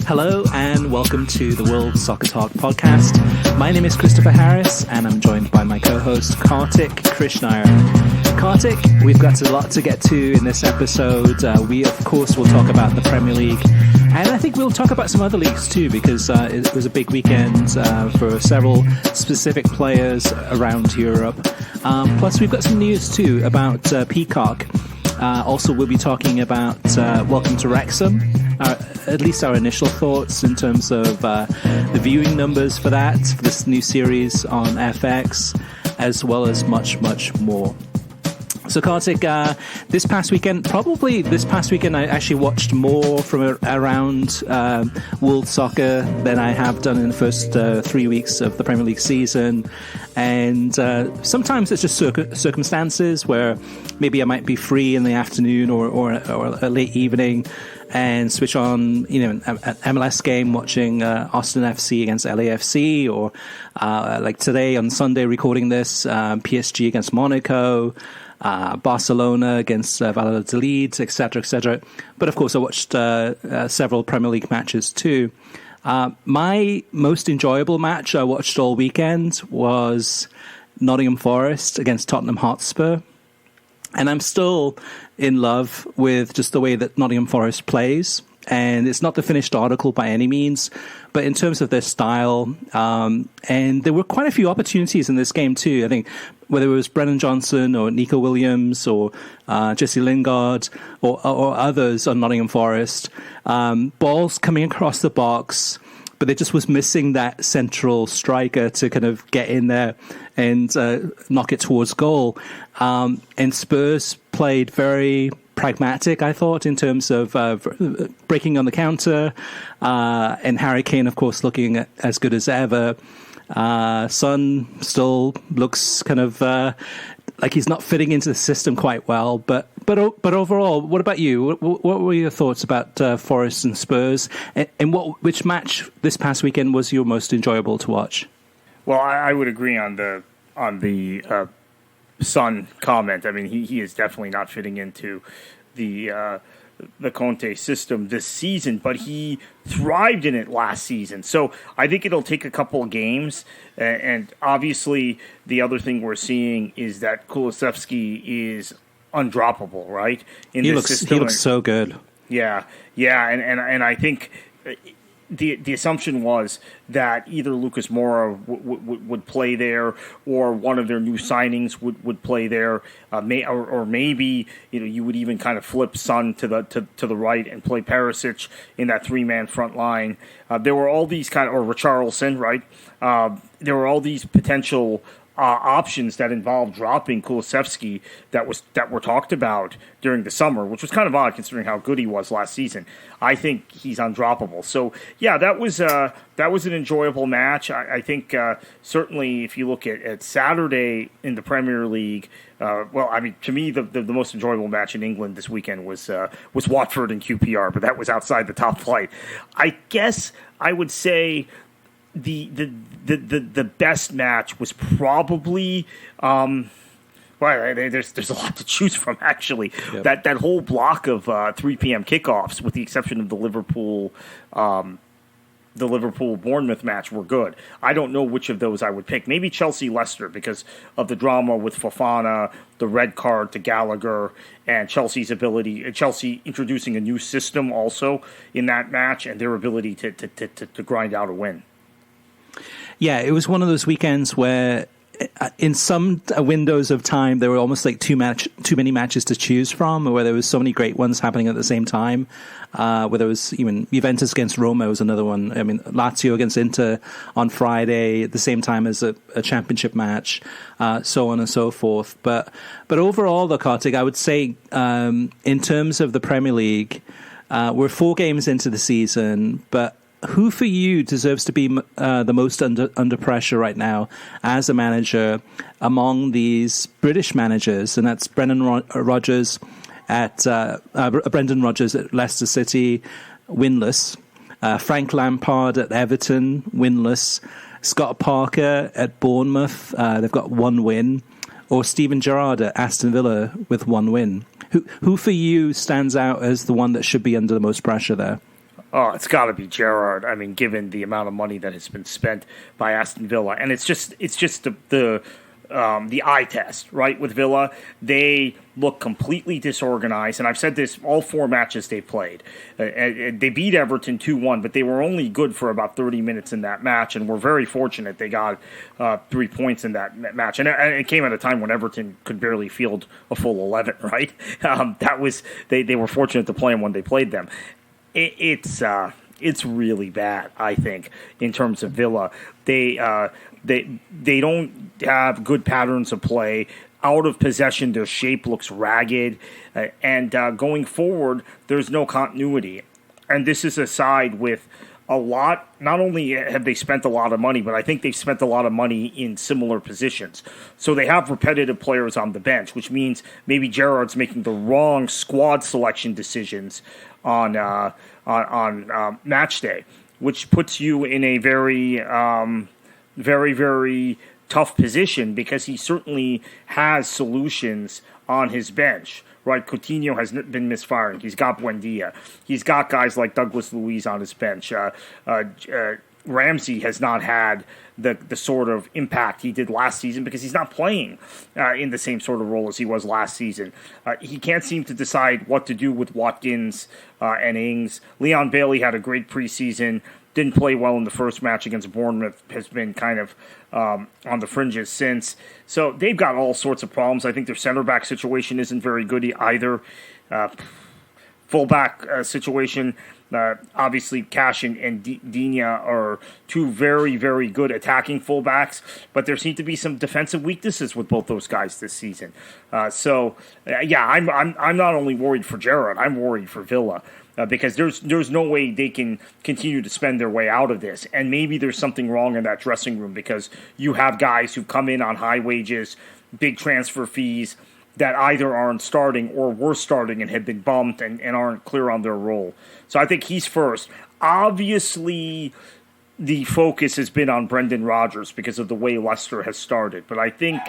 Hello and welcome to the World Soccer Talk podcast. My name is Christopher Harris and I'm joined by my co-host Kartik Krishnaiyer. Kartik, we've got a lot to get to in this episode. We of course will talk about the Premier League, and I think we'll talk about some other leagues too, because it was a big weekend for several specific players around Europe. Plus we've got some news too about Peacock. Also, we'll be talking about Welcome to Wrexham, at least our initial thoughts in terms of the viewing numbers for this new series on FX, as well as much, much more. So, Kartik, this past weekend, I actually watched more from around world soccer than I have done in the first 3 weeks of the Premier League season. And sometimes it's just circumstances where maybe I might be free in the afternoon or a late evening and switch on, an MLS game, watching Aston FC against LAFC, or like today on Sunday recording this, PSG against Monaco, Barcelona against Valladolid, etc., etc. But of course, I watched several Premier League matches too. My most enjoyable match I watched all weekend was Nottingham Forest against Tottenham Hotspur. And I'm still in love with just the way that Nottingham Forest plays. And it's not the finished article by any means, but in terms of their style, and there were quite a few opportunities in this game too. I think whether it was Brennan Johnson or Nico Williams or Jesse Lingard or others on Nottingham Forest, balls coming across the box, but there just was missing that central striker to kind of get in there and knock it towards goal. And Spurs played very pragmatic, I thought, in terms of breaking on the counter, and Harry Kane, of course, looking as good as ever. Son still looks kind of like he's not fitting into the system quite well, but overall, what about you? What were your thoughts about Forest and Spurs, and which match this past weekend was your most enjoyable to watch? Well, I would agree on the Son comment. I mean, he is definitely not fitting into the Conte system this season, but he thrived in it last season. So I think it'll take a couple of games. And obviously, the other thing we're seeing is that Kulusevski is undroppable, right? He looks so good. Yeah, and I think the assumption was that either Lucas Moura would play there, or one of their new signings would play there, or maybe you would even kind of flip Son to the right and play Perisic in that three-man front line. There were all these or Richarlison, right? There were all these potential options that involved dropping Kulusevski that were talked about during the summer, which was kind of odd considering how good he was last season. I think he's undroppable. So yeah, that was an enjoyable match. I think certainly if you look at Saturday in the Premier League, to me the most enjoyable match in England this weekend was Watford and QPR, but that was outside the top flight. I guess I would say the best match was probably there's a lot to choose from actually. Yep. That whole block of 3 p.m. kickoffs, with the exception of the Liverpool Bournemouth match, were good. I don't know which of those I would pick. Maybe Chelsea Leicester, because of the drama with Fofana, the red card to Gallagher, and Chelsea introducing a new system also in that match, and their ability to grind out a win. Yeah, it was one of those weekends where in some windows of time there were almost like too many matches to choose from, or where there was so many great ones happening at the same time. Where there was even Juventus against Roma was another one. I mean, Lazio against Inter on Friday at the same time as a championship match, so on and so forth. But overall, though, Kartik, I would say in terms of the Premier League, we're 4 games into the season, but who for you deserves to be the most under pressure right now as a manager among these British managers? And that's Brendan Rodgers at Leicester City, winless. Frank Lampard at Everton, winless. Scott Parker at Bournemouth, they've got 1 win. Or Steven Gerrard at Aston Villa with 1 win. Who for you stands out as the one that should be under the most pressure there? Oh, it's got to be Gerrard. I mean, given the amount of money that has been spent by Aston Villa, and it's just the eye test, right? With Villa, they look completely disorganized, and I've said this all 4 matches they played. They beat Everton 2-1, but they were only good for about 30 minutes in that match, and were very fortunate they got 3 points in that match. And it came at a time when Everton could barely field a full 11, right? They were fortunate to play them when they played them. It's really bad, I think, in terms of Villa. They don't have good patterns of play. Out of possession, their shape looks ragged, and going forward, there's no continuity. And this is a side with a lot. Not only have they spent a lot of money, but I think they've spent a lot of money in similar positions. So they have repetitive players on the bench, which means maybe Gerrard's making the wrong squad selection decisions on match day, which puts you in a very, very tough position, because he certainly has solutions on his bench. Right, Coutinho has been misfiring. He's got Buendia. He's got guys like Douglas Luiz on his bench. Ramsey has not had the sort of impact he did last season, because he's not playing in the same sort of role as he was last season. He can't seem to decide what to do with Watkins and Ings. Leon Bailey had a great preseason. Didn't play well in the first match against Bournemouth. Has been kind of on the fringes since. So they've got all sorts of problems. I think their center back situation isn't very good either. Fullback situation. Obviously, Cash and Digne are 2 very, very good attacking fullbacks, but there seem to be some defensive weaknesses with both those guys this season. I'm not only worried for Gerrard, I'm worried for Villa. Because there's no way they can continue to spend their way out of this. And maybe there's something wrong in that dressing room, because you have guys who come in on high wages, big transfer fees, that either aren't starting or were starting and have been bumped and aren't clear on their role. So I think he's first. Obviously, the focus has been on Brendan Rodgers because of the way Leicester has started. But I think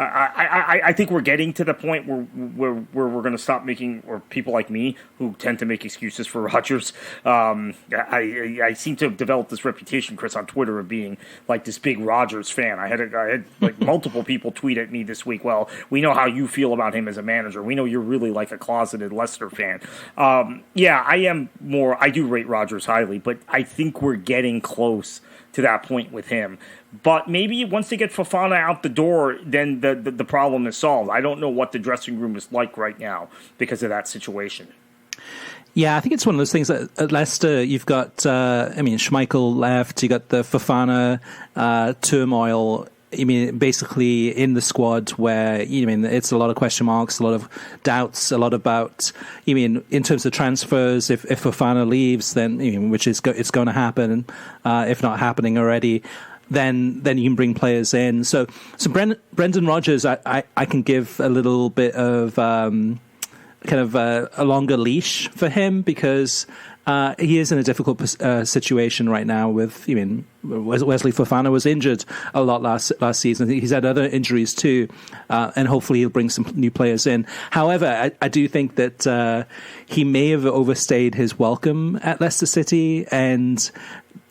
I think we're getting to the point where we're going to stop making, or people like me who tend to make excuses for Rodgers. I seem to have developed this reputation, Chris, on Twitter of being like this big Rodgers fan. I had like multiple people tweet at me this week. Well, we know how you feel about him as a manager. We know you're really like a closeted Leicester fan. I am more. I do rate Rodgers highly, but I think we're getting close to that point with him. But maybe once they get Fofana out the door, then the problem is solved. I don't know what the dressing room is like right now because of that situation. Yeah, I think it's one of those things that at Leicester, you've got, Schmeichel left, you got the Fofana turmoil. Basically in the squad where, it's a lot of question marks, a lot of doubts, a lot about, in terms of transfers, if Fofana leaves, then, which is it's going to happen, if not happening already, then you can bring players in. So Brendan Rodgers, I can give a little bit of a longer leash for him, because he is in a difficult situation right now with, Wesley Fofana was injured a lot last season. He's had other injuries too, and hopefully he'll bring some new players in. However, I do think that he may have overstayed his welcome at Leicester City, and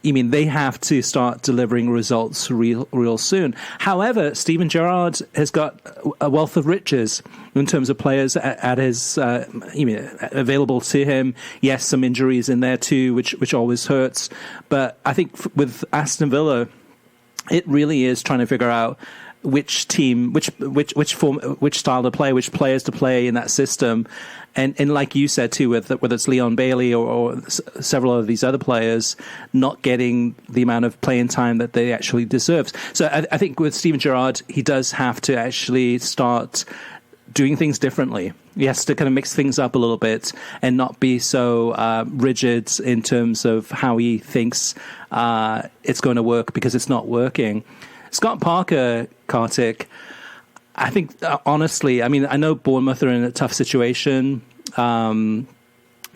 they have to start delivering results real soon. However, Steven Gerrard has got a wealth of riches in terms of players at his available to him. Yes, some injuries in there too, which always hurts. But I think with Aston Villa, it really is trying to figure out which team, which form, which style to play, which players to play in that system. And like you said too, whether it's Leon Bailey or several of these other players not getting the amount of playing time that they actually deserve. So I think with Steven Gerrard, he does have to actually start doing things differently. He has to kind of mix things up a little bit and not be so rigid in terms of how he thinks it's going to work, because it's not working. Scott Parker, Kartik, I think, honestly, I know Bournemouth are in a tough situation.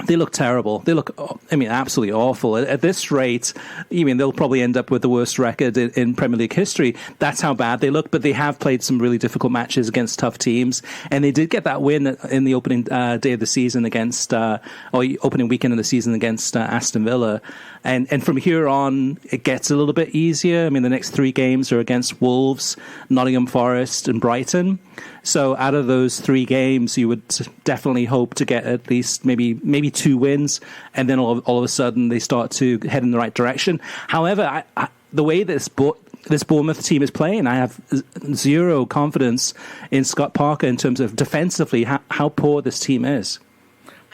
They look terrible. They look, absolutely awful. At this rate, they'll probably end up with the worst record in Premier League history. That's how bad they look, but they have played some really difficult matches against tough teams, and they did get that win in the opening day of the season opening weekend of the season against Aston Villa. And from here on, it gets a little bit easier. The next 3 games are against Wolves, Nottingham Forest, and Brighton. So out of those 3 games, you would definitely hope to get at least maybe 2 wins, and then all of a sudden they start to head in the right direction. However, the way this Bournemouth team is playing, I have zero confidence in Scott Parker in terms of defensively how poor this team is.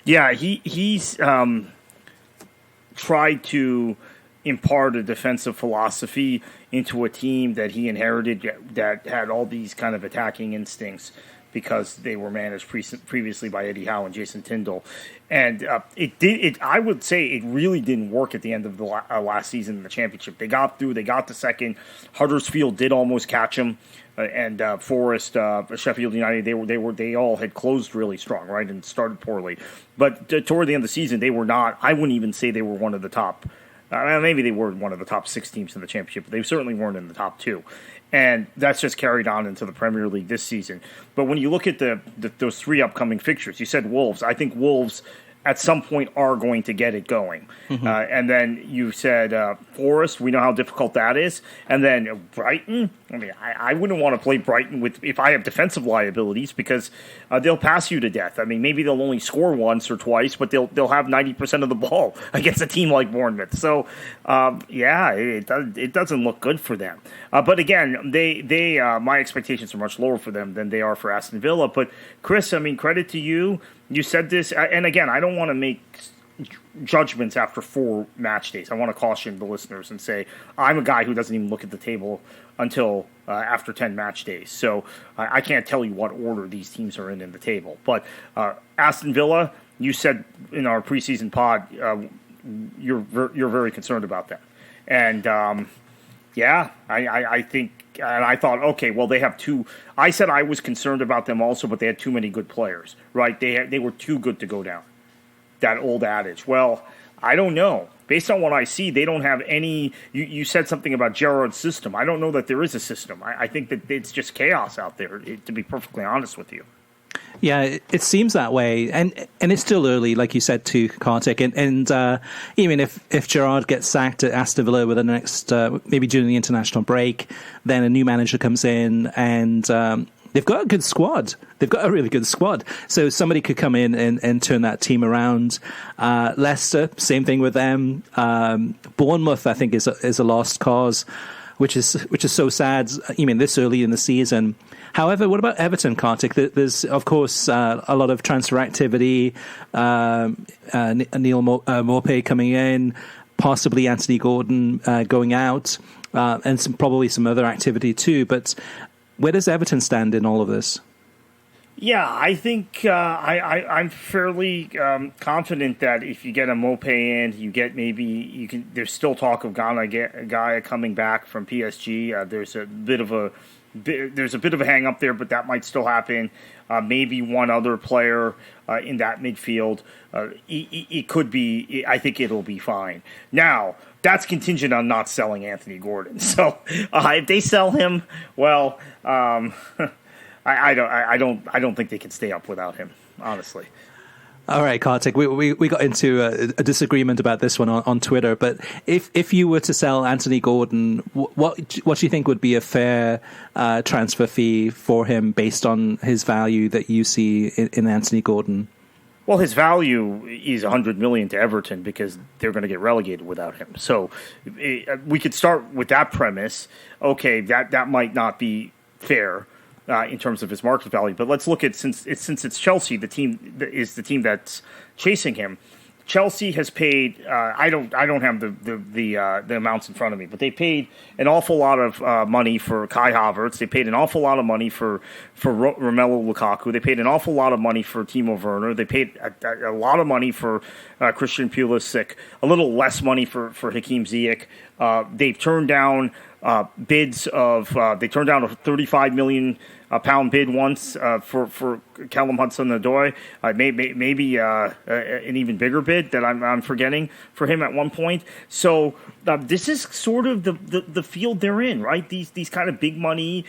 Yeah, he's tried to impart a defensive philosophy into a team that he inherited that had all these kind of attacking instincts because they were managed previously by Eddie Howe and Jason Tindall. And I would say it really didn't work at the end of the last season in the championship. They got through, they got to second. Huddersfield did almost catch them. And Forest, Sheffield United, they all had closed really strong, right, and started poorly. But toward the end of the season, they were not. I wouldn't even say they were one of the top. Maybe they were one of the top 6 teams in the championship, but they certainly weren't in the top 2. And that's just carried on into the Premier League this season. But when you look at those 3 upcoming fixtures, you said Wolves. I think Wolves at some point are going to get it going. Mm-hmm. And then you said Forest. We know how difficult that is. And then Brighton. I wouldn't want to play Brighton if I have defensive liabilities because they'll pass you to death. Maybe they'll only score once or twice, but they'll have 90% of the ball against a team like Bournemouth. So it doesn't look good for them. But again, they my expectations are much lower for them than they are for Aston Villa. But Chris, credit to you. You said this, and again, I don't want to make judgments after 4 match days. I want to caution the listeners and say I'm a guy who doesn't even look at the table until after 10 match days. So I can't tell you what order these teams are in the table. But Aston Villa, you said in our preseason pod, you're very concerned about that. And I think. And I thought, okay, well, they have 2. I said I was concerned about them also, but they had too many good players, right? They were too good to go down. That old adage. Well, I don't know. Based on what I see, they don't have any. You said something about Gerrard's system. I don't know that there is a system. I think that it's just chaos out there, to be perfectly honest with you. Yeah, it seems that way, and it's still early, like you said to Kartik, and even if Gerrard gets sacked at Aston Villa within the next maybe during the international break, then a new manager comes in, and they've got a good squad. They've got a really good squad, so somebody could come in and turn that team around. Leicester, same thing with them. Bournemouth, I think, is a lost cause, which is so sad. This early in the season. However, what about Everton, Kartik? There's, of course, a lot of transfer activity. Neil Maupay coming in, possibly Anthony Gordon going out, and probably some other activity too. But where does Everton stand in all of this? Yeah, I think I'm fairly confident that if you get a Maupay in, There's still talk of Ghana coming back from PSG. There's a bit of a hang up there, but that might still happen. Maybe one other player in that midfield. It could be. I think it'll be fine. Now that's contingent on not selling Anthony Gordon. So if they sell him, well, I don't think they can stay up without him, honestly. All right, Kartik, we got into a disagreement about this one on Twitter, but if you were to sell Anthony Gordon, what do you think would be a fair transfer fee for him based on his value that you see in Anthony Gordon? Well, his value is $100 million to Everton because they're going to get relegated without him. So we could start with that premise. Okay, that might not be fair in terms of his market value, but let's look at since it's Chelsea, the team that's chasing him. Chelsea has paid. I don't have the amounts in front of me, but they paid an awful lot of money for Kai Havertz. They paid an awful lot of money for Romelu Lukaku. They paid an awful lot of money for Timo Werner. They paid a lot of money for Christian Pulisic. A little less money for Hakeem Ziyech. They've turned down bids of. They turned down a $35 million a pound bid once for Callum Hudson-Odoi. Maybe an even bigger bid that I'm forgetting for him at one point. So this is sort of the field they're in, right? These kind of big money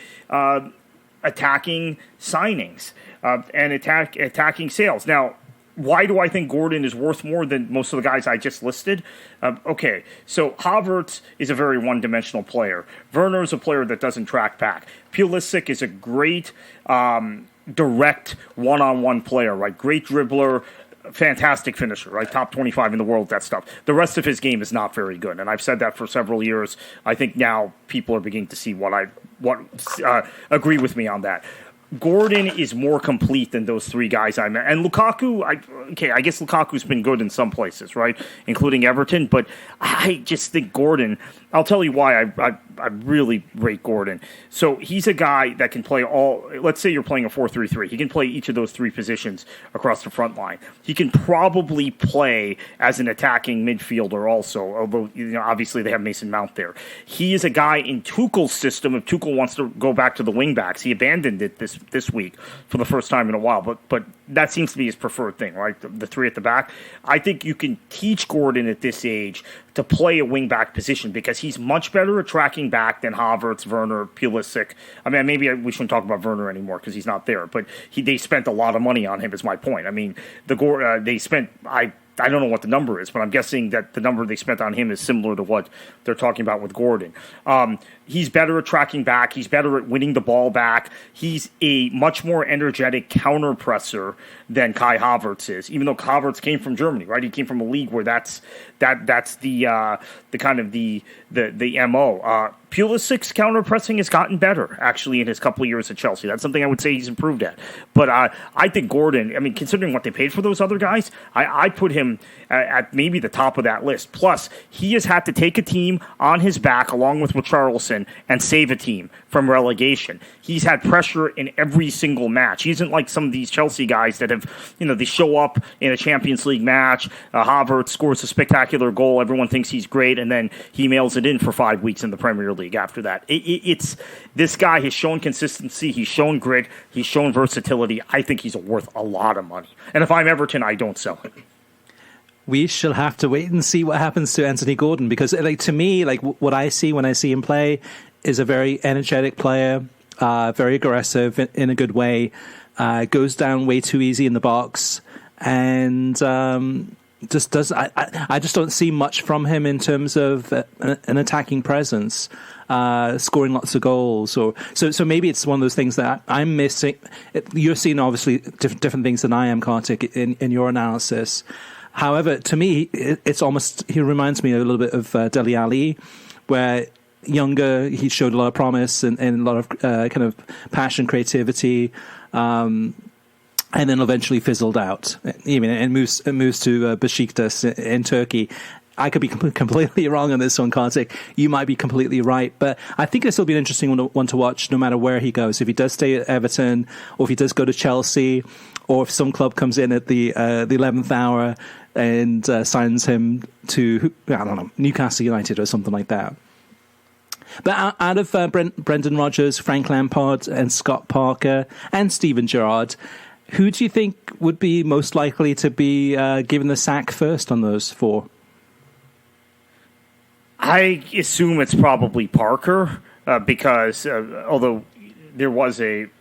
attacking signings and attacking sales. Now, why do I think Gordon is worth more than most of the guys I just listed? Okay, so Havertz is a very one-dimensional player. Werner is a player that doesn't track back. Pulisic is a great direct one-on-one player, right? Great dribbler, fantastic finisher, right? Top 25 in the world, that stuff. The rest of his game is not very good, and I've said that for several years. I think now people are beginning to see what agree with me on that. Gordon is more complete than those three guys I met. And Lukaku, I guess Lukaku's been good in some places, right? Including Everton. But I just think Gordon, I'll tell you why I really rate Gordon. So he's a guy that can play let's say you're playing a 4-3-3. He can play each of those three positions across the front line. He can probably play as an attacking midfielder also, although obviously they have Mason Mount there. He is a guy in Tuchel's system. If Tuchel wants to go back to the wing backs, he abandoned it this week for the first time in a while, but that seems to be his preferred thing, right? The three at the back. I think you can teach Gordon at this age to play a wing-back position because he's much better at tracking back than Havertz, Werner, Pulisic. I mean, maybe we shouldn't talk about Werner anymore because he's not there, but they spent a lot of money on him is my point. I mean, they spent... I don't know what the number is, but I'm guessing that the number they spent on him is similar to what they're talking about with Gordon. He's better at tracking back. He's better at winning the ball back. He's a much more energetic counter presser than Kai Havertz is, even though Havertz came from Germany, right? He came from a league where that's the kind of the MO. Pulisic's counter pressing has gotten better, actually, in his couple of years at Chelsea. That's something I would say he's improved at. But I think Gordon, I mean, considering what they paid for those other guys, I put him at maybe the top of that list. Plus, he has had to take a team on his back, along with Richarlison, and save a team from relegation. He's had pressure in every single match. He isn't like some of these Chelsea guys that have, they show up in a Champions League match, Havertz scores a spectacular goal, everyone thinks he's great, and then he mails it in for 5 weeks in the Premier League after that. It's this guy has shown consistency, he's shown grit, he's shown versatility. I think he's worth a lot of money. And if I'm Everton, I don't sell him. We shall have to wait and see what happens to Anthony Gordon because, to me, what I see when I see him play is a very energetic player, very aggressive in a good way, goes down way too easy in the box, and just does. I just don't see much from him in terms of an attacking presence, scoring lots of goals. So maybe it's one of those things that I'm missing. You're seeing obviously different things than I am, Kartik, in your analysis. However, to me, it's almost, he reminds me a little bit of Dele Alli, where younger, he showed a lot of promise and a lot of kind of passion, creativity, and then eventually fizzled out. And moves to Besiktas in Turkey. I could be completely wrong on this one, Kartik. You might be completely right. But I think this will be an interesting one to watch no matter where he goes. If he does stay at Everton, or if he does go to Chelsea, or if some club comes in at the 11th hour and signs him to, I don't know, Newcastle United or something like that. But out of Brendan Rodgers, Frank Lampard, and Scott Parker, and Steven Gerrard, who do you think would be most likely to be given the sack first on those four? I assume it's probably Parker because although there was an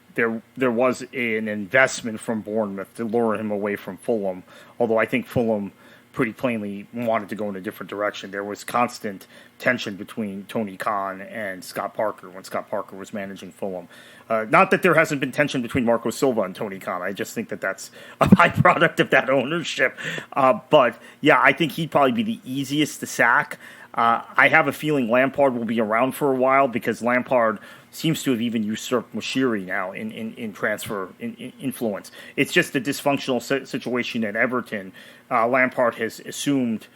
investment from Bournemouth to lure him away from Fulham, although I think Fulham pretty plainly wanted to go in a different direction. There was constant tension between Tony Khan and Scott Parker when Scott Parker was managing Fulham. Not that there hasn't been tension between Marco Silva and Tony Khan. I just think that that's a byproduct of that ownership. But, yeah, I think he'd probably be the easiest to sack. I have a feeling Lampard will be around for a while because Lampard seems to have even usurped Moshiri now in transfer influence. It's just a dysfunctional situation at Everton. Lampard has assumed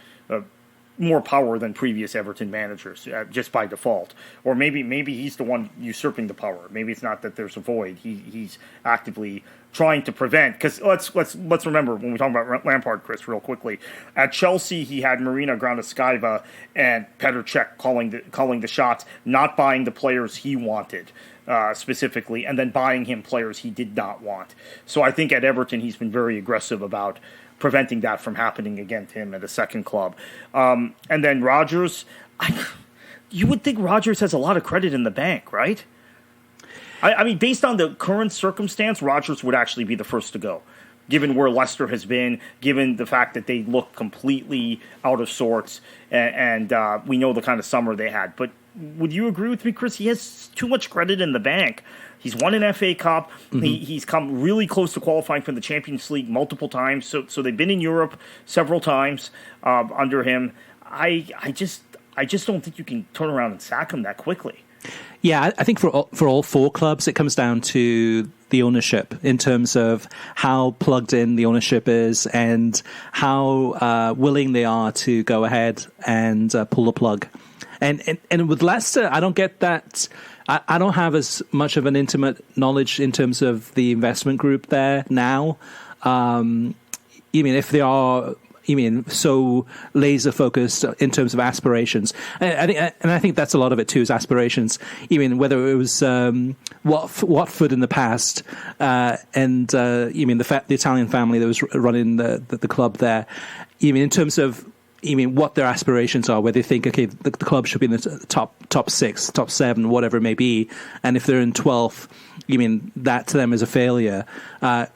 more power than previous Everton managers just by default. Or maybe he's the one usurping the power. Maybe it's not that there's a void. He's actively trying to prevent, because let's remember when we talk about Lampard, Chris, real quickly. At Chelsea, he had Marina Granovskaya and Petr Cech calling the shots, not buying the players he wanted. specifically, and then buying him players he did not want. So I think at Everton he's been very aggressive about preventing that from happening again to him at a second club. And then Rodgers, you would think Rodgers has a lot of credit in the bank, right? I mean, based on the current circumstance, Rodgers would actually be the first to go, given where Leicester has been, given the fact that they look completely out of sorts, and we know the kind of summer they had. But would you agree with me, Chris? He has too much credit in the bank. He's won an FA Cup. Mm-hmm. He's come really close to qualifying for the Champions League multiple times. So they've been in Europe several times under him. I just don't think you can turn around and sack him that quickly. Yeah, I think for all four clubs, it comes down to the ownership in terms of how plugged in the ownership is and how willing they are to go ahead and pull the plug. And with Leicester, I don't get that. I don't have as much of an intimate knowledge in terms of the investment group there now. If they are so laser focused in terms of aspirations. I think that's a lot of it too, is aspirations. Whether it was Watford in the past, and the Italian family that was running the club there. In terms of what their aspirations are, where they think, okay, the club should be in the top 6, top 7, whatever it may be, and if they're in 12th, that to them is a failure.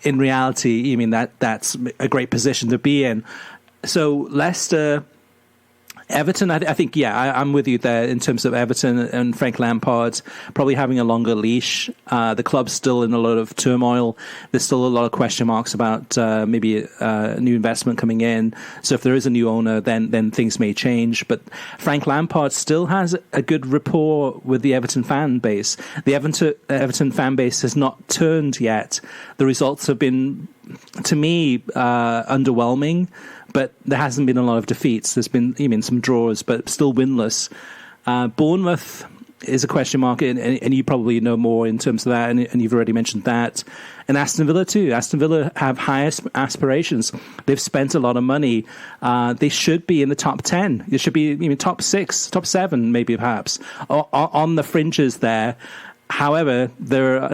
In reality, that's a great position to be in. So Leicester, Everton, I think, I'm with you there in terms of Everton and Frank Lampard probably having a longer leash. The club's still in a lot of turmoil. There's still a lot of question marks about maybe a new investment coming in. So if there is a new owner, then things may change. But Frank Lampard still has a good rapport with the Everton fan base. The Everton fan base has not turned yet. The results have been, to me, underwhelming. But there hasn't been a lot of defeats. There's been some draws, but still winless. Bournemouth is a question mark, and you probably know more in terms of that, and you've already mentioned that. And Aston Villa too. Aston Villa have high aspirations. They've spent a lot of money. They should be in the top 10. They should be top 6, top 7, maybe perhaps, on the fringes there. However, they're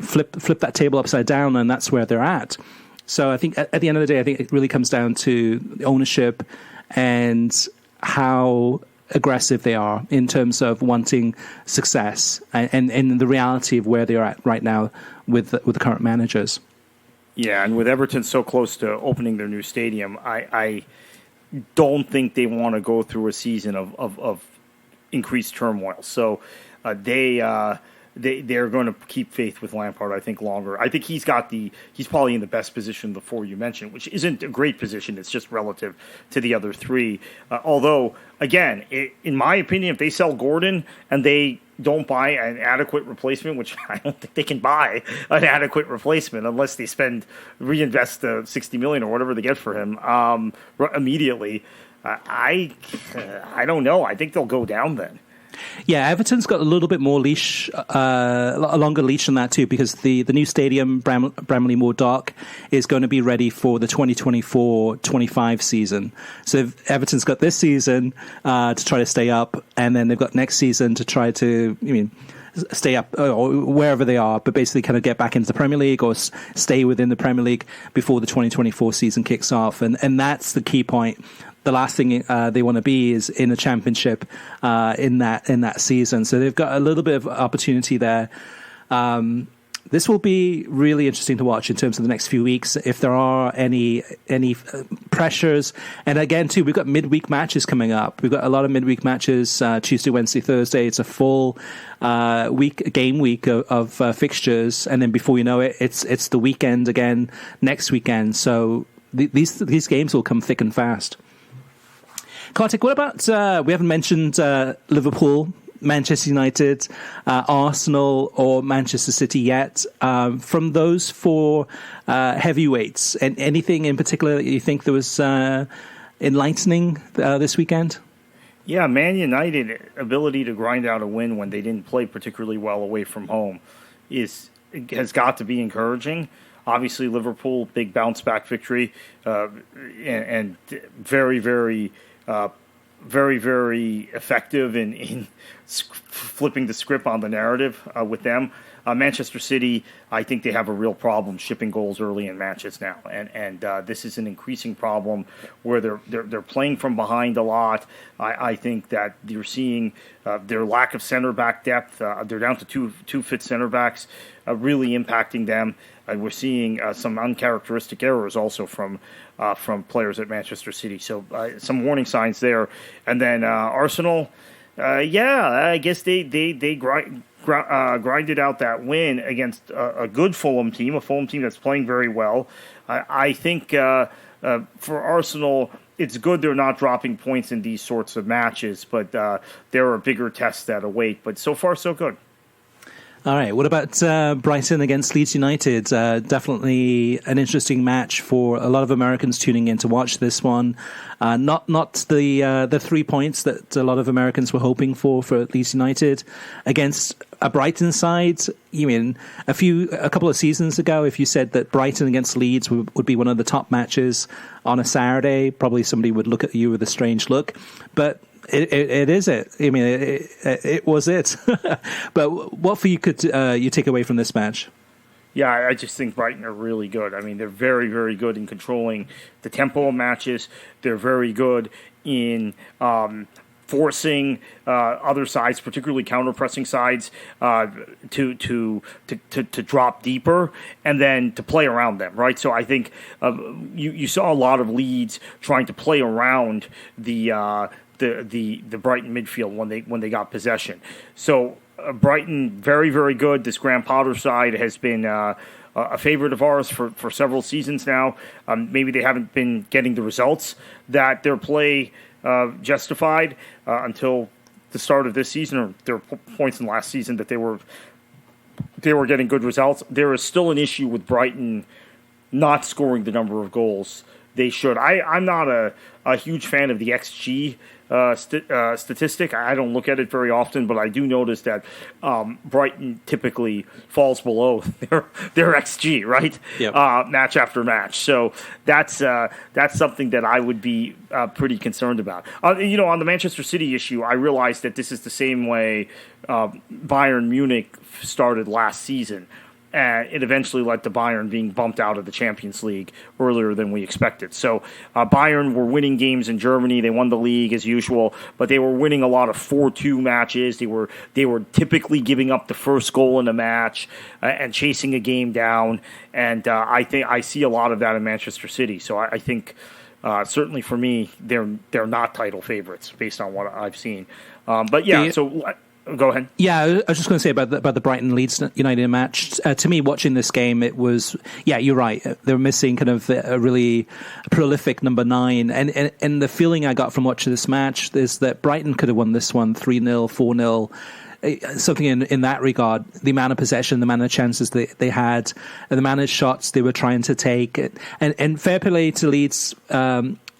flip that table upside down, and that's where they're at. So I think at the end of the day, I think it really comes down to ownership and how aggressive they are in terms of wanting success and the reality of where they are at right now with the current managers. Yeah, and with Everton so close to opening their new stadium, I don't think they want to go through a season of increased turmoil. So they're going to keep faith with Lampard, I think, longer. I think he's probably in the best position of the four you mentioned, which isn't a great position. It's just relative to the other three. Although, again, in my opinion, if they sell Gordon and they don't buy an adequate replacement, which I don't think they can buy an adequate replacement unless they reinvest the $60 million or whatever they get for him immediately. I don't know. I think they'll go down then. Yeah, Everton's got a little bit more leash, a longer leash than that too, because the new stadium, Bramley Moor Dock, is going to be ready for the 2024-25 season. So Everton's got this season to try to stay up, and then they've got next season to try to, stay up or wherever they are, but basically kind of get back into the Premier League or stay within the Premier League before the 2024 season kicks off. And that's the key point. The last thing they want to be is in a championship in that season. So they've got a little bit of opportunity there. This will be really interesting to watch in terms of the next few weeks, if there are any pressures. And again, too, we've got midweek matches coming up. We've got a lot of midweek matches, Tuesday, Wednesday, Thursday. It's a full game week of fixtures. And then before you know it, it's the weekend again next weekend. So these games will come thick and fast. Kartik, what about, we haven't mentioned Liverpool, Manchester United, Arsenal, or Manchester City yet. From those four heavyweights, and anything in particular that you think there was enlightening this weekend? Yeah, Man United ability to grind out a win when they didn't play particularly well away from home has got to be encouraging. Obviously, Liverpool, big bounce back victory, and very, very very, very effective in flipping the script on the narrative with them. Manchester City, I think they have a real problem shipping goals early in matches now, and this is an increasing problem where they're playing from behind a lot. I think that you're seeing their lack of center back depth. They're down to two fit center backs, really impacting them. We're seeing some uncharacteristic errors also from players at Manchester City. So some warning signs there. And then Arsenal, I guess they grinded out that win against a good Fulham team, a Fulham team that's playing very well. I think for Arsenal, it's good they're not dropping points in these sorts of matches, but there are bigger tests that await. But so far, so good. All right. What about Brighton against Leeds United? Definitely an interesting match for a lot of Americans tuning in to watch this one. Not the 3 points that a lot of Americans were hoping for Leeds United against a Brighton side. You mean a couple of seasons ago, if you said that Brighton against Leeds would be one of the top matches on a Saturday, probably somebody would look at you with a strange look. But it is it. I mean, it was it. But what for you could you take away from this match? Yeah, I just think Brighton are really good. I mean, they're very, very good in controlling the tempo of matches. They're very good in forcing other sides, particularly counter-pressing sides, to drop deeper and then to play around them, right? So I think you saw a lot of Leeds trying to play around the Brighton midfield when they got possession. So Brighton, very, very good. This Graham Potter side has been a favorite of ours for several seasons now. Maybe they haven't been getting the results that their play justified until the start of this season, or there were points in last season that they were getting good results. There is still an issue with Brighton not scoring the number of goals they should. I'm not a huge fan of the XG statistic. I don't look at it very often, but I do notice that Brighton typically falls below their XG, right? Yep. Match after match. So that's something that I would be pretty concerned about. On the Manchester City issue, I realized that this is the same way Bayern Munich started last season. It eventually led to Bayern being bumped out of the Champions League earlier than we expected. So Bayern were winning games in Germany. They won the league as usual, but they were winning a lot of 4-2 matches. They were typically giving up the first goal in a match and chasing a game down. And I think I see a lot of that in Manchester City. So I think certainly for me, they're not title favorites based on what I've seen. But yeah, so. Go ahead. Yeah, I was just going to say about the Brighton Leeds United match. To me, watching this game, it was, yeah, you're right. They're missing kind of a really prolific number 9. And the feeling I got from watching this match is that Brighton could have won this one 3-0, 4-0. Something in that regard, the amount of possession, the amount of chances they had, and the amount of shots they were trying to take. And fair play to Leeds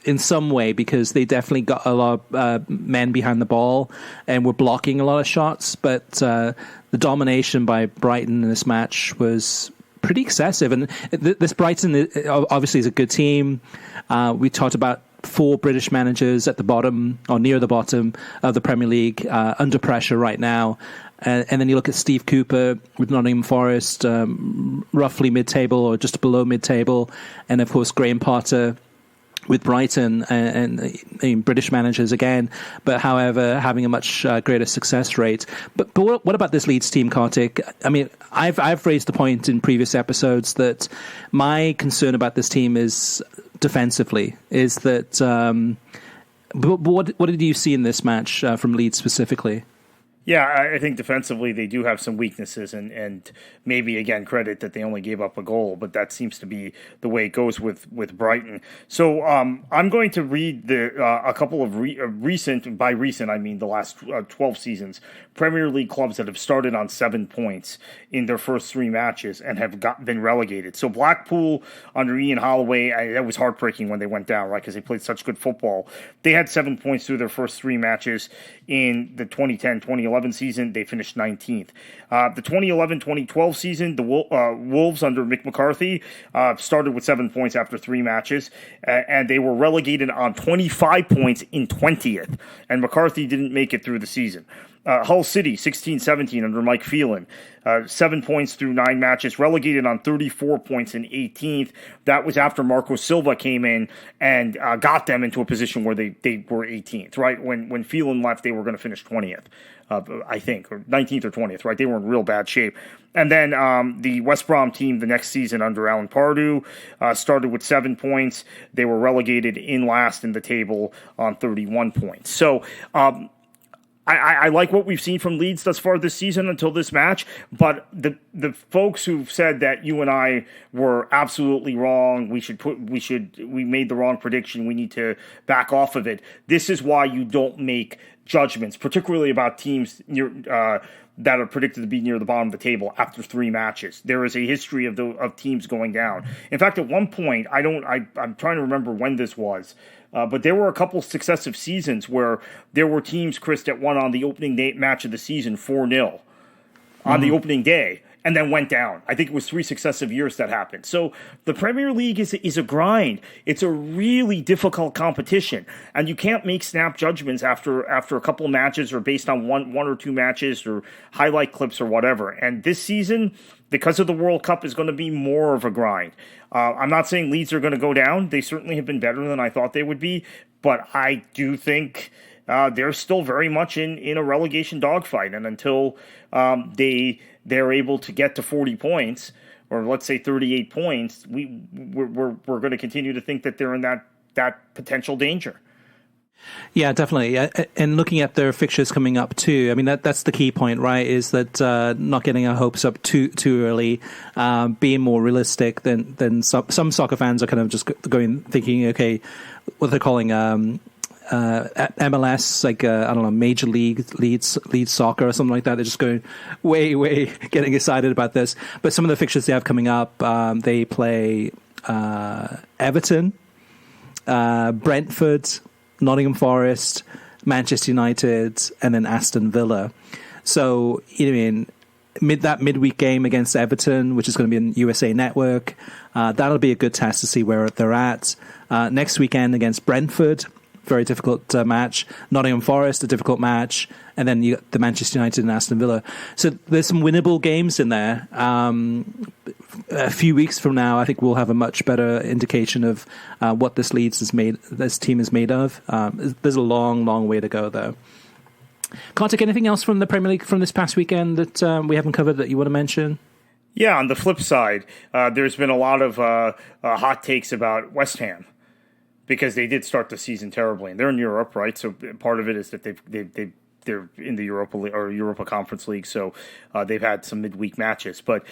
in some way, because they definitely got a lot of men behind the ball and were blocking a lot of shots. But the domination by Brighton in this match was pretty excessive. And this Brighton obviously is a good team. We talked about 4 British managers at the bottom or near the bottom of the Premier League under pressure right now. And then you look at Steve Cooper with Nottingham Forest, roughly mid-table or just below mid-table. And of course, Graham Potter with Brighton and British managers again, but however, having a much greater success rate. But what about this Leeds team, Kartik? I mean, I've raised the point in previous episodes that my concern about this team is defensively, is that but what did you see in this match from Leeds specifically? Yeah, I think defensively they do have some weaknesses, and maybe, again, credit that they only gave up a goal, but that seems to be the way it goes with Brighton. So I'm going to read a couple of recent, by recent I mean the last 12 seasons, Premier League clubs that have started on 7 points in their first 3 matches and have been relegated. So Blackpool under Ian Holloway, that was heartbreaking when they went down, right, because they played such good football. They had 7 points through their first 3 matches in the 2010-2011 2011 season, they finished 19th. The 2011-2012 season, the Wolves under Mick McCarthy started with 7 points after 3 matches, and they were relegated on 25 points in 20th, and McCarthy didn't make it through the season. Hull City, 16-17 under Mike Phelan, 7 points through 9 matches, relegated on 34 points in 18th. That was after Marco Silva came in and got them into a position where they were 18th, right? When Phelan left, they were going to finish 20th, I think, or 19th or 20th, right? They were in real bad shape. And then the West Brom team the next season under Alan Pardew started with 7 points. They were relegated in last in the table on 31 points. So, I like what we've seen from Leeds thus far this season until this match, but the folks who've said that you and I were absolutely wrong, we made the wrong prediction, we need to back off of it. This is why you don't make judgments, particularly about teams that are predicted to be near the bottom of the table after 3 matches. There is a history of teams going down. In fact, at one point, I'm trying to remember when this was. But there were a couple successive seasons where there were teams, Chris, that won on the opening day match of the season 4-0 on the opening day and then went down. I think it was 3 successive years that happened. So the Premier League is a grind. It's a really difficult competition, and you can't make snap judgments after a couple matches or based on one or 2 matches or highlight clips or whatever. And this season, because of the World Cup, is going to be more of a grind. I'm not saying Leeds are going to go down. They certainly have been better than I thought they would be, but I do think they're still very much in a relegation dogfight. And until they're able to get to 40 points, or let's say 38 points, we're going to continue to think that they're in that potential danger. Yeah, definitely. And looking at their fixtures coming up too, I mean, that's the key point, right? Is that not getting our hopes up too early, being more realistic than some soccer fans are kind of just thinking, okay, what they're calling MLS, like I don't know, Major League Soccer or something like that. They're just going way getting excited about this. But some of the fixtures they have coming up, they play Everton, Brentford, Nottingham Forest, Manchester United, and then Aston Villa. So, that midweek game against Everton, which is going to be on USA Network, that'll be a good test to see where they're at. Next weekend against Brentford, very difficult match. Nottingham Forest, a difficult match. And then you got the Manchester United and Aston Villa. So there's some winnable games in there. A few weeks from now, I think we'll have a much better indication of what this team is made of. There's a long way to go, though. Kartik, anything else from the Premier League from this past weekend that we haven't covered that you want to mention? Yeah, on the flip side, there's been a lot of hot takes about West Ham, because they did start the season terribly, and they're in Europe, right? So part of it is that they're in the Europa Conference League, so they've had some midweek matches. But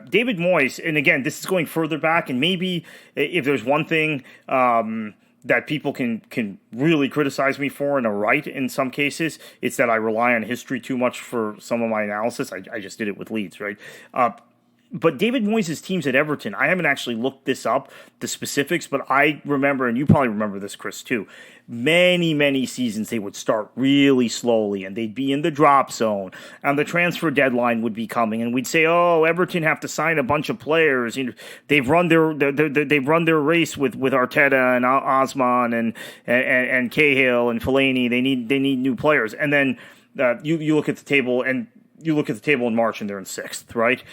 David Moyes, and again, this is going further back, and maybe if there's one thing that people can really criticize me for and are right in some cases, it's that I rely on history too much for some of my analysis. I just did it with Leeds, right? But David Moyes' teams at Everton, I haven't actually looked this up, the specifics, but I remember, and you probably remember this, Chris, too, many seasons they would start really slowly, and they'd be in the drop zone, and the transfer deadline would be coming, and we'd say, oh, Everton have to sign a bunch of players. They've run their race with Arteta and Osman and Cahill and Fellaini. They need new players. And then you look at the table, and you look at the table in March and they're in 6th, right?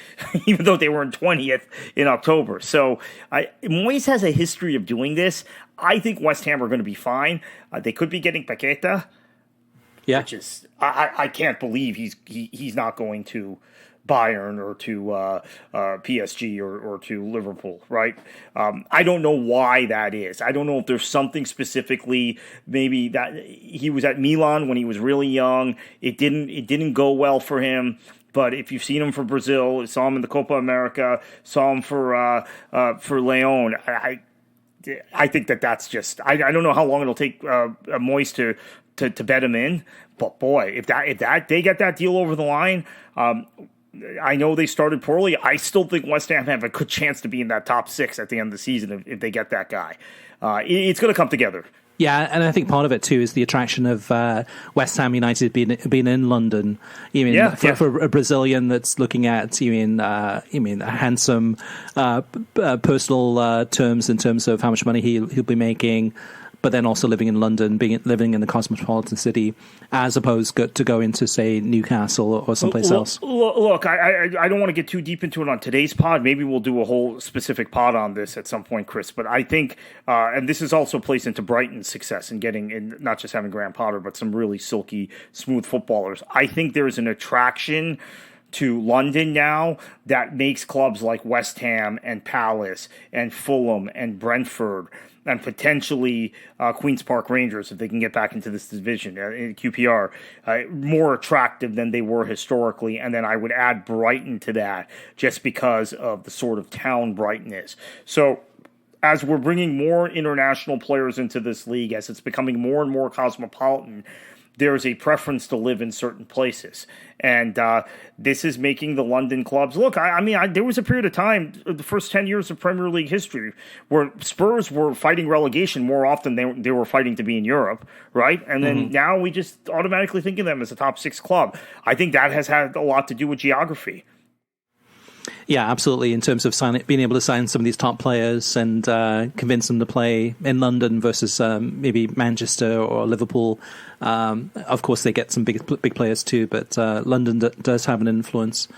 Even though they were in 20th in October. So Moyes has a history of doing this. I think West Ham are going to be fine. They could be getting Paqueta. Yeah. Which is, I can't believe he's not going to Bayern or to PSG or to Liverpool, right? I don't know why that is. I don't know if there's something specifically, maybe that he was at Milan when he was really young. It didn't go well for him. But if you've seen him for Brazil, saw him in the Copa America, saw him for Leon, I think that's just. I don't know how long it'll take Moyes to bet him in. But boy, if they get that deal over the line. I know they started poorly. I still think West Ham have a good chance to be in that top 6 at the end of the season if they get that guy. It's going to come together. Yeah, and I think part of it too is the attraction of West Ham United being in London. You mean for a Brazilian that's looking at you mean handsome personal terms in terms of how much money he'll be making, but then also living in London, living in the cosmopolitan city, as opposed to go into, say, Newcastle or someplace else. Look, I don't want to get too deep into it on today's pod. Maybe we'll do a whole specific pod on this at some point, Chris. But I think, and this is also plays into Brighton's success in getting, in not just having Graham Potter, but some really silky, smooth footballers. I think there's an attraction to London now that makes clubs like West Ham and Palace and Fulham and Brentford and potentially Queen's Park Rangers, if they can get back into this division, in QPR, more attractive than they were historically. And then I would add Brighton to that just because of the sort of town Brighton is. So as we're bringing more international players into this league, as it's becoming more and more cosmopolitan, there's a preference to live in certain places. And this is making the London clubs look. I mean, there was a period of time, the first 10 years of Premier League history, where Spurs were fighting relegation more often than they were fighting to be in Europe, right? And then now we just automatically think of them as a top 6 club. I think that has had a lot to do with geography. Yeah, absolutely. In terms of being able to sign some of these top players and convince them to play in London versus maybe Manchester or Liverpool. Of course, they get some big players too, but London does have an influence.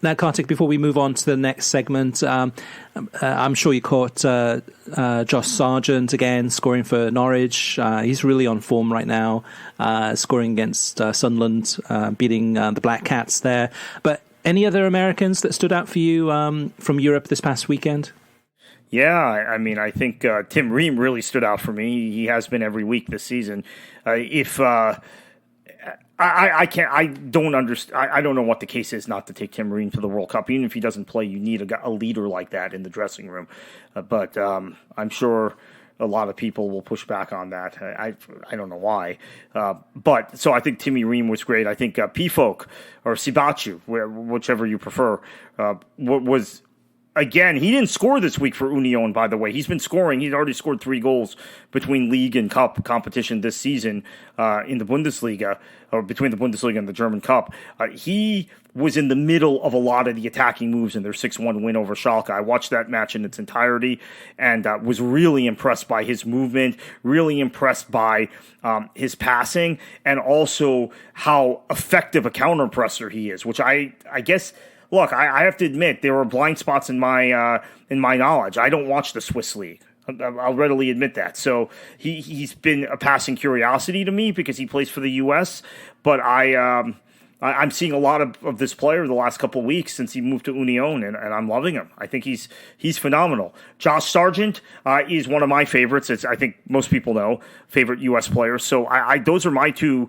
Now, Kartik, before we move on to the next segment, I'm sure you caught Josh Sargent again scoring for Norwich. He's really on form right now, scoring against Sunderland, beating the Black Cats there. But any other Americans that stood out for you from Europe this past weekend? Yeah, I mean, I think Tim Ream really stood out for me. He has been every week this season. I don't understand. I don't know what the case is not to take Tim Ream to the World Cup. Even if he doesn't play, you need a leader like that in the dressing room. But I'm sure a lot of people will push back on that. I don't know why. But so I think Timmy Ream was great. I think P-Folk or Sibachu, whichever you prefer, was... Again, he didn't score this week for Union, by the way. He's been scoring. He's already scored 3 goals between league and cup competition this season in the Bundesliga, or between the Bundesliga and the German Cup. He was in the middle of a lot of the attacking moves in their 6-1 win over Schalke. I watched that match in its entirety and was really impressed by his movement, really impressed by his passing, and also how effective a counter-presser he is, which I guess... Look, I have to admit there were blind spots in my knowledge. I don't watch the Swiss league. I'll readily admit that. So he's been a passing curiosity to me because he plays for the U.S. But I'm seeing a lot of this player the last couple of weeks since he moved to Union, and I'm loving him. I think he's phenomenal. Josh Sargent is one of my favorites. I think most people know favorite U.S. players. So those are my two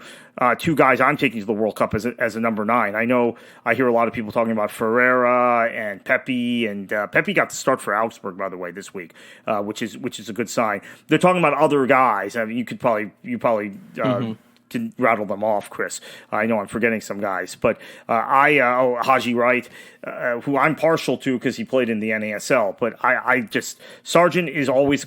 guys I'm taking to the World Cup as a number 9. I know I hear a lot of people talking about Ferreira and Pepe, and Pepe got to start for Augsburg, by the way, this week, which is a good sign. They're talking about other guys. I mean, you probably. Can rattle them off, Chris. I know I'm forgetting some guys, but Haji Wright, who I'm partial to because he played in the NASL, but I just Sargent is always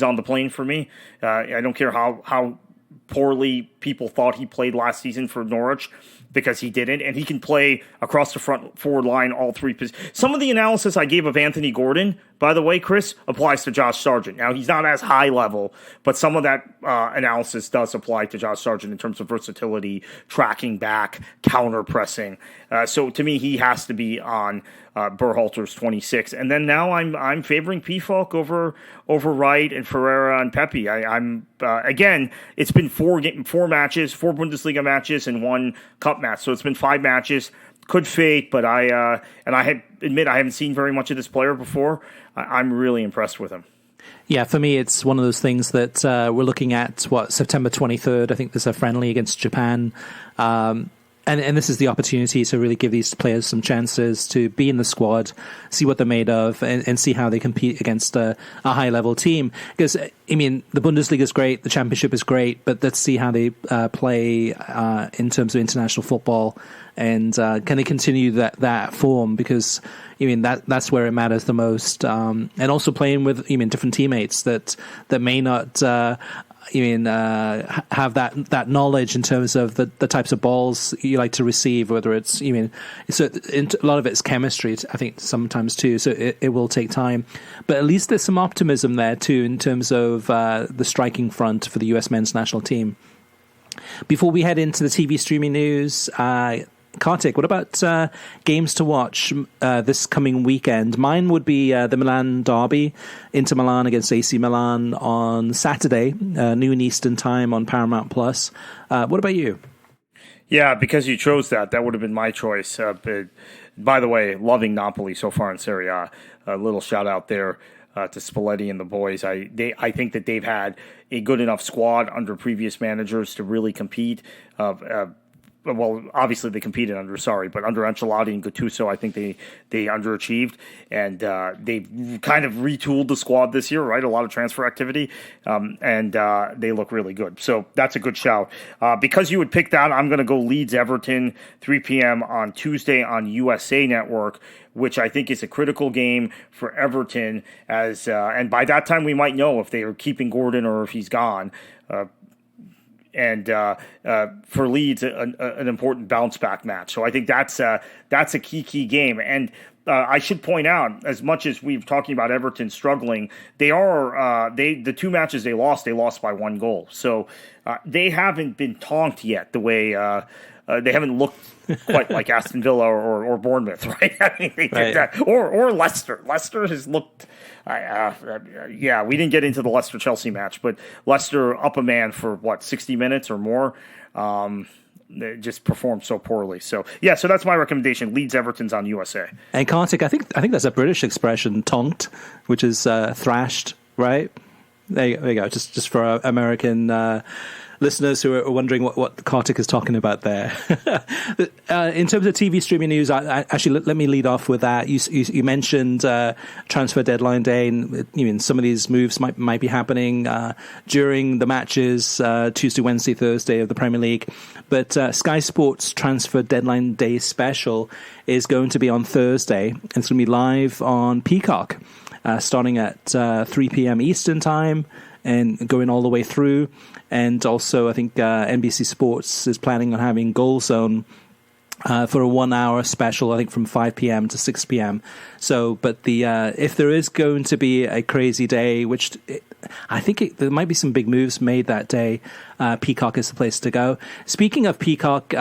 on the plane for me. I don't care how poorly people thought he played last season for Norwich, because he didn't, and he can play across the front forward line, all 3 positions. Some of the analysis I gave of Anthony Gordon, by the way, Chris, applies to Josh Sargent. Now, he's not as high level, but some of that analysis does apply to Josh Sargent in terms of versatility, tracking back, counter-pressing. So to me, he has to be on Berhalter's 26. And then now I'm favoring P-Folk over Wright and Ferreira and Pepe. I'm again, it's been 4 matches, 4 Bundesliga matches and 1 cup match. So it's been 5 matches. Could fade, but I admit I haven't seen very much of this player before. I'm really impressed with him. Yeah, for me, it's one of those things that we're looking at, September 23rd. I think there's a friendly against Japan. And this is the opportunity to really give these players some chances to be in the squad, see what they're made of, and see how they compete against a high-level team. Because, I mean, the Bundesliga is great, the Championship is great, but let's see how they play in terms of international football, and can they continue that form? Because, I mean, that's where it matters the most. And also playing with, different teammates that may not have that knowledge in terms of the types of balls you like to receive, whether it's, so a lot of it's chemistry, I think, sometimes too, so it will take time. But at least there's some optimism there too in terms of the striking front for the US men's national team. Before we head into the TV streaming news, Kartik, what about games to watch this coming weekend? Mine would be the Milan derby, Inter Milan against AC Milan on Saturday, noon Eastern time on Paramount Plus. What about you? Yeah, because you chose that would have been my choice. But by the way, loving Napoli so far in Serie A. A little shout out there to Spalletti and the boys. I think that they've had a good enough squad under previous managers to really compete. Well, obviously they competed under Ancelotti and Gattuso, I think they underachieved, and they've kind of retooled the squad this year, right? A lot of transfer activity, and they look really good. So that's a good shout. Because you would pick that, I'm going to go Leeds Everton, 3 p.m. on Tuesday on USA Network, which I think is a critical game for Everton, and by that time we might know if they are keeping Gordon or if he's gone. And for Leeds, an important bounce back match. So I think that's a key game. And I should point out, as much as we've talking about Everton struggling, the two matches they lost by 1 goal. So they haven't been tonked yet the way they haven't looked quite like Aston Villa or Bournemouth, right? I mean, they did that. Or Leicester. Leicester has looked. We didn't get into the Leicester-Chelsea match, but Leicester up a man for 60 minutes or more. They just performed so poorly. So that's my recommendation. Leeds Everton's on USA. And Kartik, I think that's a British expression, tonked, which is thrashed, right? There you go. Just for our American listeners who are wondering what Kartik is talking about there. In terms of TV streaming news, actually let me lead off with that. You mentioned transfer deadline day, and some of these moves might be happening during the matches Tuesday, Wednesday, Thursday of the Premier League. But Sky Sports transfer deadline day special is going to be on Thursday. It's going to be live on Peacock, starting at 3 p.m. Eastern time and going all the way through. And also, I think NBC Sports is planning on having Goal Zone for a 1 hour special, I think from 5 p.m. to 6 p.m. So, but if there is going to be a crazy day, I think there might be some big moves made that day, Peacock is the place to go. Speaking of Peacock,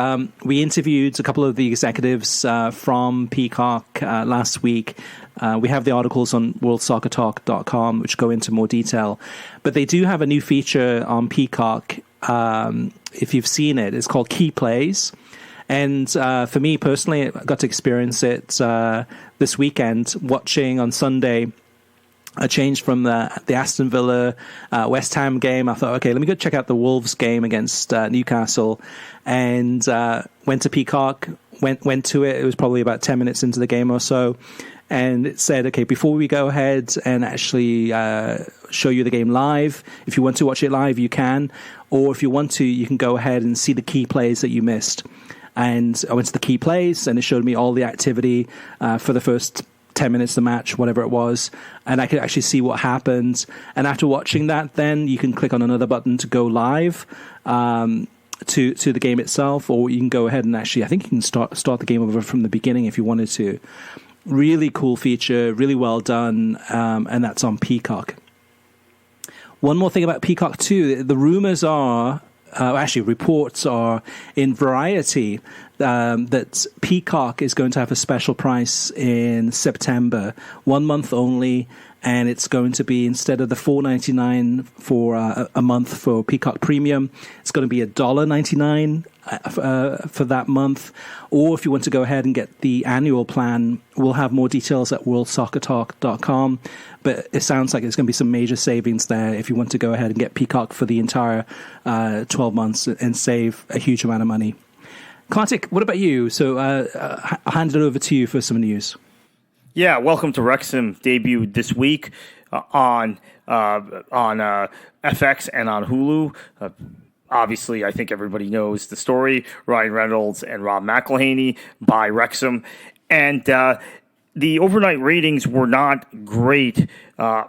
we interviewed a couple of the executives from Peacock last week. We have the articles on worldsoccertalk.com, which go into more detail. But they do have a new feature on Peacock. If you've seen it, it's called Key Plays. And for me personally, I got to experience it this weekend, watching on Sunday a change from the Aston Villa West Ham game. I thought, okay, let me go check out the Wolves game against Newcastle, and went to Peacock, went to it. It was probably about 10 minutes into the game or so. And it said, okay, before we go ahead and actually show you the game live, if you want to watch it live, you can. Or if you want to, you can go ahead and see the key plays that you missed. And I went to the key plays, and it showed me all the activity for the first 10 minutes of the match, whatever it was. And I could actually see what happened. And after watching that, then you can click on another button to go live to the game itself. Or you can go ahead and actually, I think you can start the game over from the beginning if you wanted to. Really cool feature, really well done, and that's on Peacock. One more thing about Peacock too, the rumors are, reports are in Variety that Peacock is going to have a special price in September, 1 month only, and it's going to be, instead of the $4.99 for a month for Peacock Premium, it's going to be $1.99 for that month. Or if you want to go ahead and get the annual plan, we'll have more details at worldsoccertalk.com. But it sounds like it's going to be some major savings there if you want to go ahead and get Peacock for the entire 12 months and save a huge amount of money. Kartik, what about you? So I'll hand it over to you for some news. Yeah, welcome to Wrexham, debuted this week on FX and on Hulu. Obviously, I think everybody knows the story. Ryan Reynolds and Rob McElhenney by Wrexham. And the overnight ratings were not great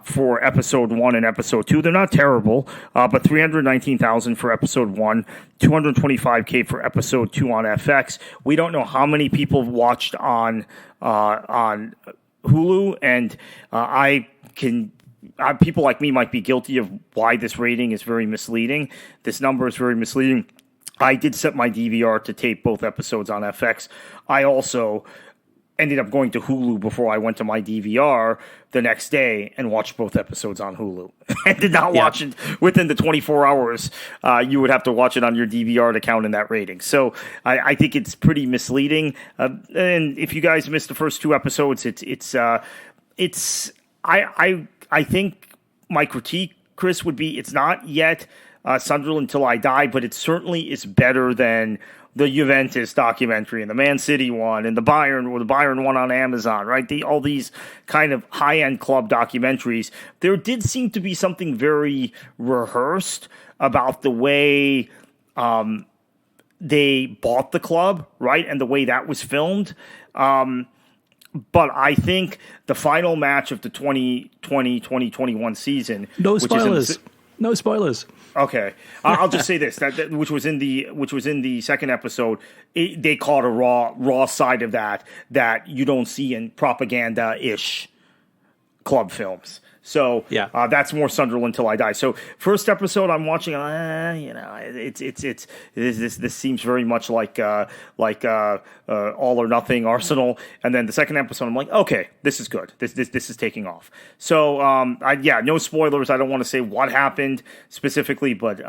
for episode 1 and episode 2. They're not terrible, but 319,000 for episode 1, 225K for episode 2 on FX. We don't know how many people watched on Hulu, and people like me might be guilty of why this rating is very misleading. This number is very misleading. I did set my DVR to tape both episodes on FX. I also ended up going to Hulu before I went to my DVR the next day and watched both episodes on Hulu and did not watch it within the 24 hours. You would have to watch it on your DVR to count in that rating. So I think it's pretty misleading. And if you guys missed the first 2 episodes, I think my critique, Chris, would be it's not yet Sunderland Till I Die, but it certainly is better than the Juventus documentary and the Man City one and the Bayern one on Amazon, right? All these kind of high-end club documentaries. There did seem to be something very rehearsed about the way they bought the club, right? And the way that was filmed. But I think the final match of the 2020-2021 season... No spoilers. No spoilers. Okay, I'll just say this: that which was in the second episode, they caught a raw side of that you don't see in propaganda-ish club films. So that's more Sunderland Till I Die. So first episode I'm watching, this seems very much like All or Nothing Arsenal. And then the second episode I'm like, okay, this is good. This is taking off. So no spoilers. I don't want to say what happened specifically, but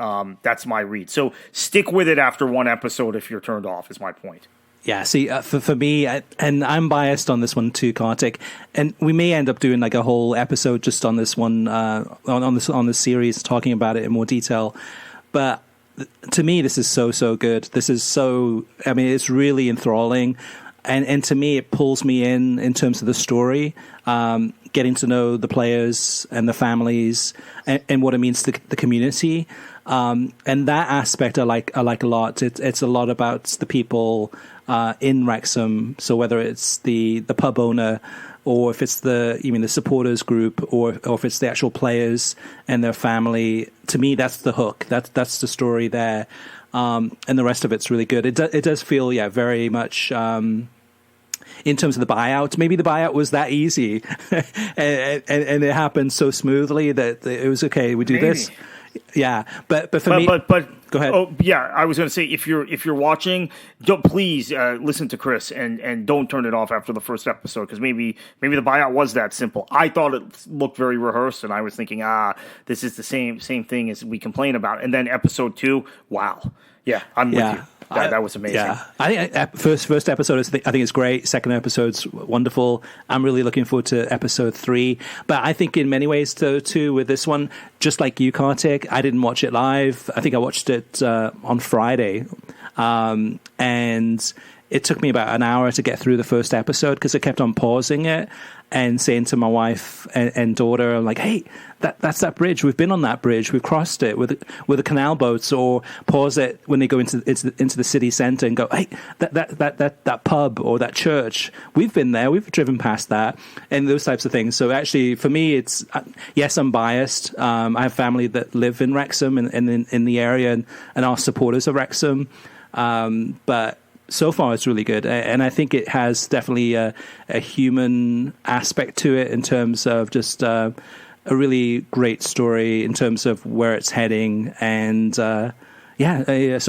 that's my read. So stick with it after one episode if you're turned off. Is my point. Yeah, see, for me, and I'm biased on this one too, Kartik, and we may end up doing like a whole episode just on this one, on this series, talking about it in more detail. But to me, this is so good. This is it's really enthralling, and to me, it pulls me in terms of the story, getting to know the players and the families, and what it means to the community. And that aspect I like a lot. It's a lot about the people in Wrexham. So whether it's the pub owner, or if it's the supporters group, or if it's the actual players and their family, to me that's the hook. That's the story there. And the rest of it's really good. It does feel very much. In terms of the buyout, maybe the buyout was that easy, and it happened so smoothly that it was okay. We do this. Yeah, but for me, but go ahead. Oh yeah, I was going to say if you're watching, please listen to Chris and don't turn it off after the first episode, because maybe the buyout was that simple. I thought it looked very rehearsed, and I was thinking, this is the same thing as we complain about. And then episode 2, wow, yeah, I'm with you. That was amazing. Yeah, I think first episode, I think it's great. Second episode's wonderful. I'm really looking forward to episode 3. But I think in many ways, too, with this one, just like you, Kartik, I didn't watch it live. I think I watched it on Friday, and it took me about an hour to get through the first episode because I kept on pausing it and saying to my wife and daughter, I'm like, hey, that's that bridge. We've been on that bridge. We've crossed it with the canal boats, or pause it when they go into the city centre and go, hey, that pub or that church. We've been there. We've driven past that, and those types of things. So actually, for me, it's yes, I'm biased. I have family that live in Wrexham and in the area and are supporters of Wrexham, but so far it's really good, and I think it has definitely a human aspect to it in terms of just a really great story in terms of where it's heading, and so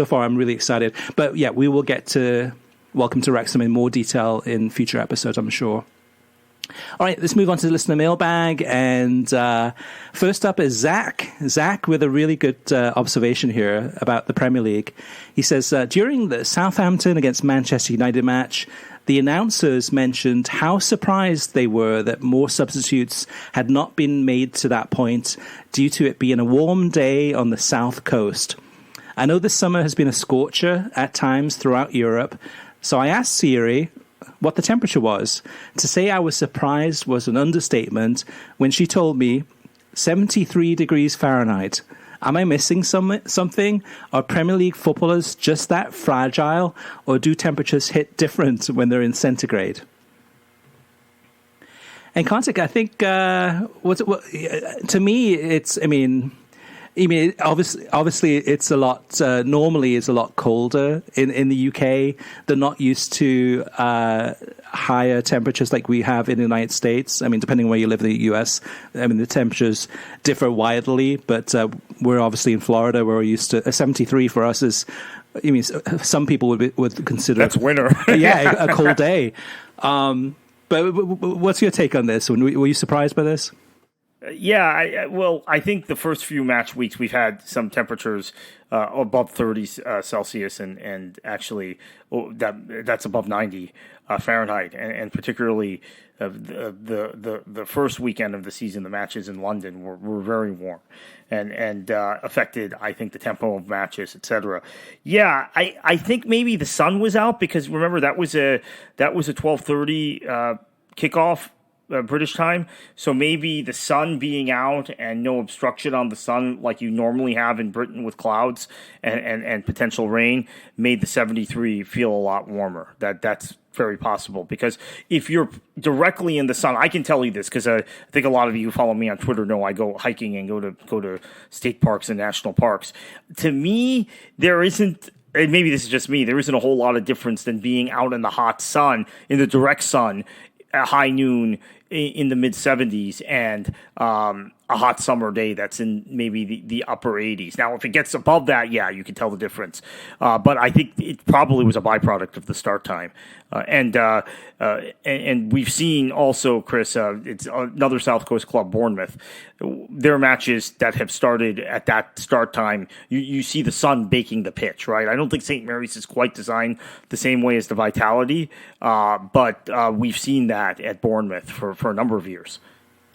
far I'm really excited. But yeah, we will get to Welcome to Wrexham in more detail in future episodes, I'm sure. All right, let's move on to the listener mailbag. And first up is Zach. Zach with a really good observation here about the Premier League. He says, during the Southampton against Manchester United match, the announcers mentioned how surprised they were that more substitutes had not been made to that point due to it being a warm day on the south coast. I know this summer has been a scorcher at times throughout Europe, so I asked Siri what the temperature was. To say I was surprised was an understatement when she told me 73 degrees Fahrenheit. Am I missing something? Are Premier League footballers just that fragile, or do temperatures hit different when they're in centigrade? And Kartik, I think to me, it's. Obviously, it's a lot. Normally, it's a lot colder in the UK. They're not used to higher temperatures like we have in the United States. I mean, depending on where you live in the US, the temperatures differ widely. But we're obviously in Florida, where we're used to 73 for us is. Some people would consider that's winter. A cold day. But what's your take on this? Were you surprised by this? Yeah, I think the first few match weeks we've had some temperatures above 30 Celsius, and actually that's above 90 Fahrenheit, and particularly the first weekend of the season, the matches in London were very warm and affected, I think, the tempo of matches, etc. Yeah, I think maybe the sun was out because remember that was a 12:30 kickoff. British time, so maybe the sun being out and no obstruction on the sun like you normally have in Britain with clouds and potential rain made the 73 feel a lot warmer. That's very possible because if you're directly in the sun, I can tell you this because I think a lot of you who follow me on Twitter know I go hiking and go to state parks and national parks. To me, there isn't. And maybe this is just me. There isn't a whole lot of difference than being out in the hot sun, in the direct sun, at high noon in the mid 70s and a hot summer day that's in maybe the upper 80s. Now, if it gets above that, yeah, you can tell the difference. But I think it probably was a byproduct of the start time. And we've seen also, Chris, it's another South Coast club, Bournemouth. Their matches that have started at that start time, you see the sun baking the pitch, right? I don't think St. Mary's is quite designed the same way as the Vitality, but we've seen that at Bournemouth for a number of years.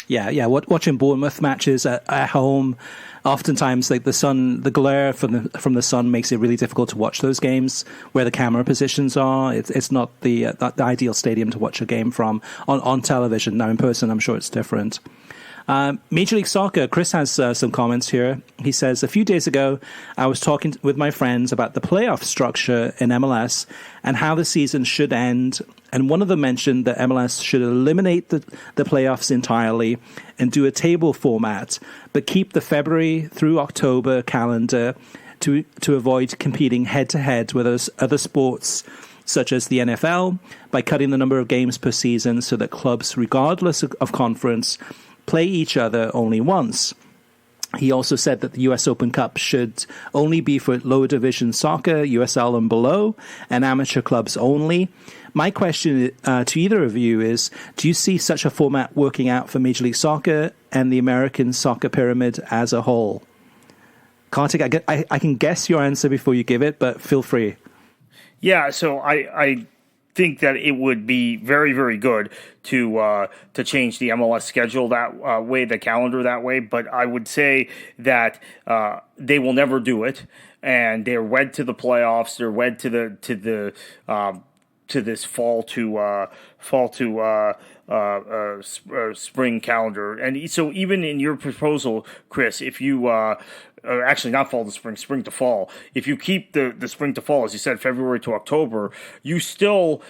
Yeah. Watching Bournemouth matches at home, oftentimes like the glare from the sun makes it really difficult to watch those games where the camera positions are. It's not the ideal stadium to watch a game from on television. Now in person, I'm sure it's different. Major League Soccer, Chris has some comments here. He says, a few days ago, I was talking with my friends about the playoff structure in MLS and how the season should end. And one of them mentioned that MLS should eliminate the playoffs entirely and do a table format, but keep the February through October calendar to avoid competing head-to-head with other sports such as the NFL by cutting the number of games per season so that clubs, regardless of conference, play each other only once. He also said that the US Open Cup should only be for lower division soccer, USL and below, and amateur clubs only. My question to either of you is, do you see such a format working out for Major League Soccer and the American soccer pyramid as a whole? Kartik, I can guess your answer before you give it, but feel free. Yeah, so I think that it would be very, very good to change the MLS schedule that way, the calendar that way. But I would say that they will never do it, and they're wed to the playoffs. They're wed to this fall to spring calendar. And so even in your proposal, Chris, if you actually not fall to spring, spring to fall. If you keep the spring to fall, as you said, February to October, you still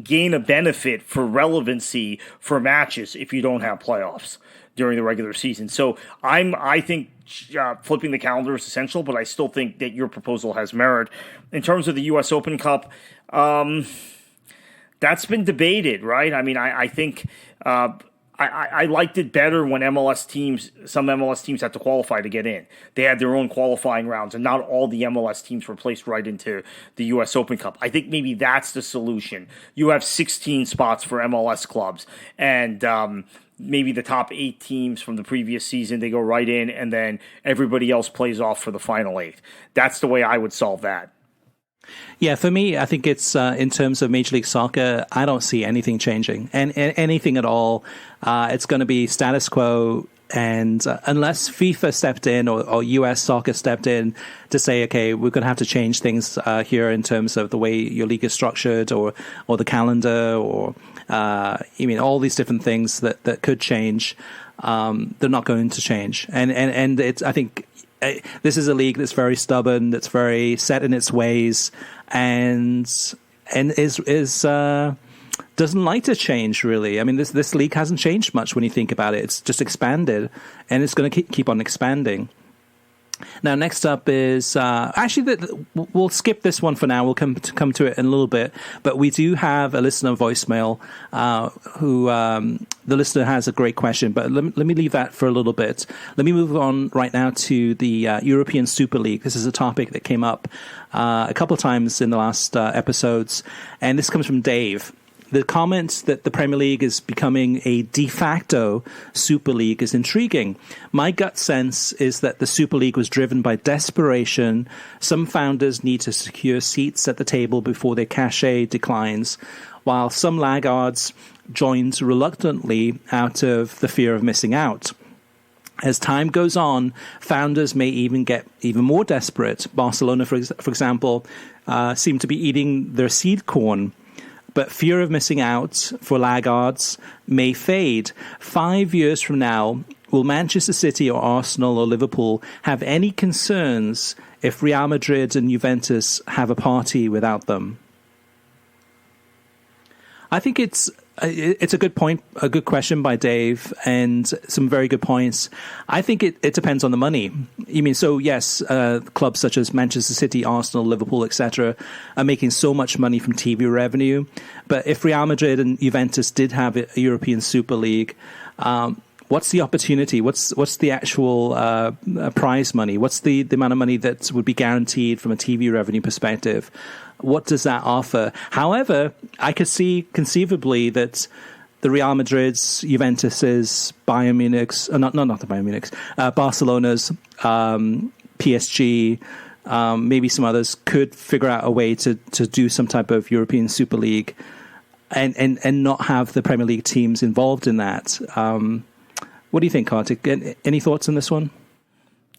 gain a benefit for relevancy for matches if you don't have playoffs during the regular season. So I think flipping the calendar is essential, but I still think that your proposal has merit. In terms of the U.S. Open Cup, that's been debated, right? I mean, I think I liked it better when some MLS teams had to qualify to get in. They had their own qualifying rounds, and not all the MLS teams were placed right into the U.S. Open Cup. I think maybe that's the solution. You have 16 spots for MLS clubs, and maybe the top 8 teams from the previous season, they go right in, and then everybody else plays off for the final 8. That's the way I would solve that. Yeah, for me, I think it's in terms of Major League Soccer, I don't see anything changing, and anything at all. It's going to be status quo, and unless FIFA stepped in or US Soccer stepped in to say, okay, we're going to have to change things here in terms of the way your league is structured or the calendar or all these different things that could change, they're not going to change. And it's, I think, this is a league that's very stubborn, that's very set in its ways, and is doesn't like to change, really. I mean, this league hasn't changed much when you think about it. It's just expanded, and it's going to keep on expanding. Now, next up is we'll skip this one for now. We'll come to it in a little bit, but we do have a listener voicemail who the listener has a great question. But let me leave that for a little bit. Let me move on right now to the European Super League. This is a topic that came up a couple of times in the last episodes, and this comes from Dave. The comment that the Premier League is becoming a de facto Super League is intriguing. My gut sense is that the Super League was driven by desperation. Some founders need to secure seats at the table before their cachet declines, while some laggards joined reluctantly out of the fear of missing out. As time goes on, founders may even get even more desperate. Barcelona, for example, seem to be eating their seed corn. But fear of missing out for laggards may fade. 5 years from now, will Manchester City or Arsenal or Liverpool have any concerns if Real Madrid and Juventus have a party without them? I think it's a good point, a good question by Dave, and some very good points. I think it depends on the money. You mean, so yes, clubs such as Manchester City, Arsenal, Liverpool, etc. are making so much money from TV revenue. But if Real Madrid and Juventus did have a European Super League, what's the opportunity? What's the actual prize money? What's the amount of money that would be guaranteed from a TV revenue perspective? What does that offer? However, I could see conceivably that the Real Madrid's, Juventus's, Bayern Munich's, not the Bayern Munich's, Barcelona's, PSG, maybe some others could figure out a way to do some type of European Super League and not have the Premier League teams involved in that. What do you think, Kartik? Any thoughts on this one?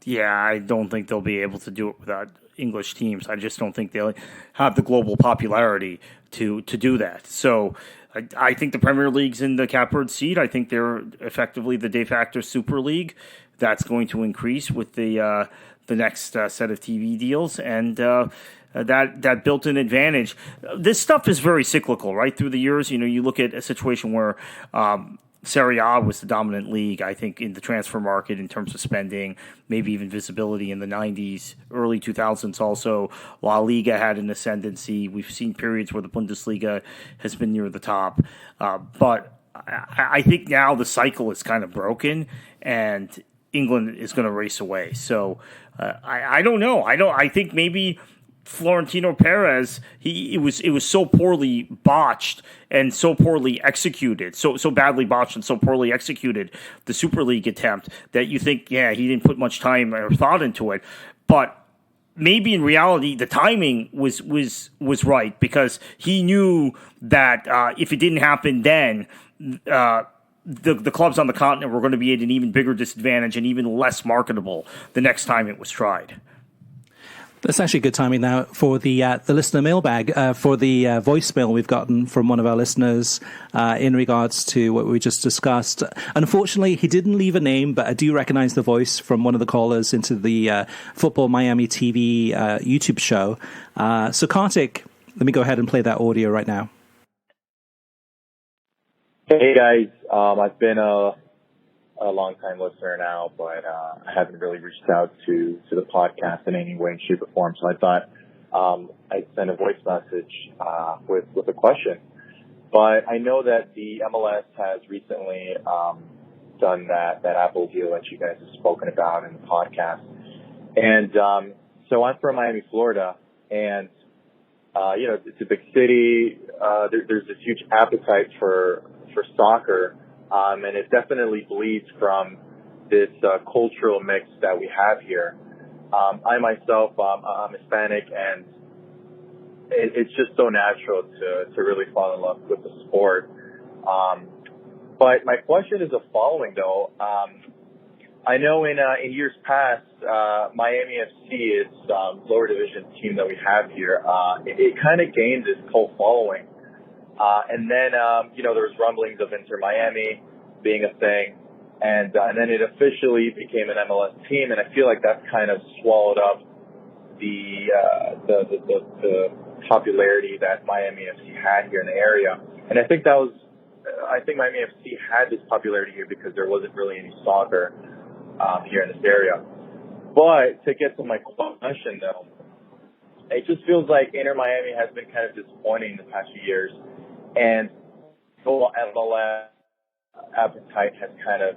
Yeah, I don't think they'll be able to do it without English teams. I just don't think they'll have the global popularity to do that. So I think the Premier League's in the catbird seat. I think they're effectively the de facto Super League. That's going to increase with the next set of TV deals, and that built-in advantage. This stuff is very cyclical, right? Through the years, you look at a situation where Serie A was the dominant league, I think, in the transfer market in terms of spending, maybe even visibility in the 90s, early 2000s also. La Liga had an ascendancy. We've seen periods where the Bundesliga has been near the top. But I think now the cycle is kind of broken, and England is going to race away. So I don't know. I think maybe Florentino Perez, it was so poorly botched and so poorly executed, so badly botched and so poorly executed, the Super League attempt, that you think, yeah, he didn't put much time or thought into it. But maybe in reality, the timing was right, because he knew that if it didn't happen then, the clubs on the continent were going to be at an even bigger disadvantage and even less marketable the next time it was tried. That's actually good timing now for the listener mailbag, for the voicemail we've gotten from one of our listeners in regards to what we just discussed. Unfortunately, he didn't leave a name, but I do recognize the voice from one of the callers into the Football Miami TV YouTube show. So, Kartik, let me go ahead and play that audio right now. Hey, guys. I've been a long-time listener now, but I haven't really reached out to the podcast in any way, shape, or form. So I thought I'd send a voice message with a question. But I know that the MLS has recently done that Apple deal that you guys have spoken about in the podcast. And so I'm from Miami, Florida, and it's a big city. There's this huge appetite for soccer. And it definitely bleeds from this cultural mix that we have here. I myself, I'm Hispanic, and it's just so natural to really fall in love with the sport. But my question is the following, though. I know in years past, Miami FC is lower division team that we have here. It kind of gained this cult following. And then, there was rumblings of Inter Miami being a thing, and then it officially became an MLS team, and I feel like that's kind of swallowed up the popularity that Miami FC had here in the area. And I think Miami FC had this popularity here because there wasn't really any soccer here in this area. But to get to my question, though, it just feels like Inter Miami has been kind of disappointing the past few years, and the whole MLS appetite has kind of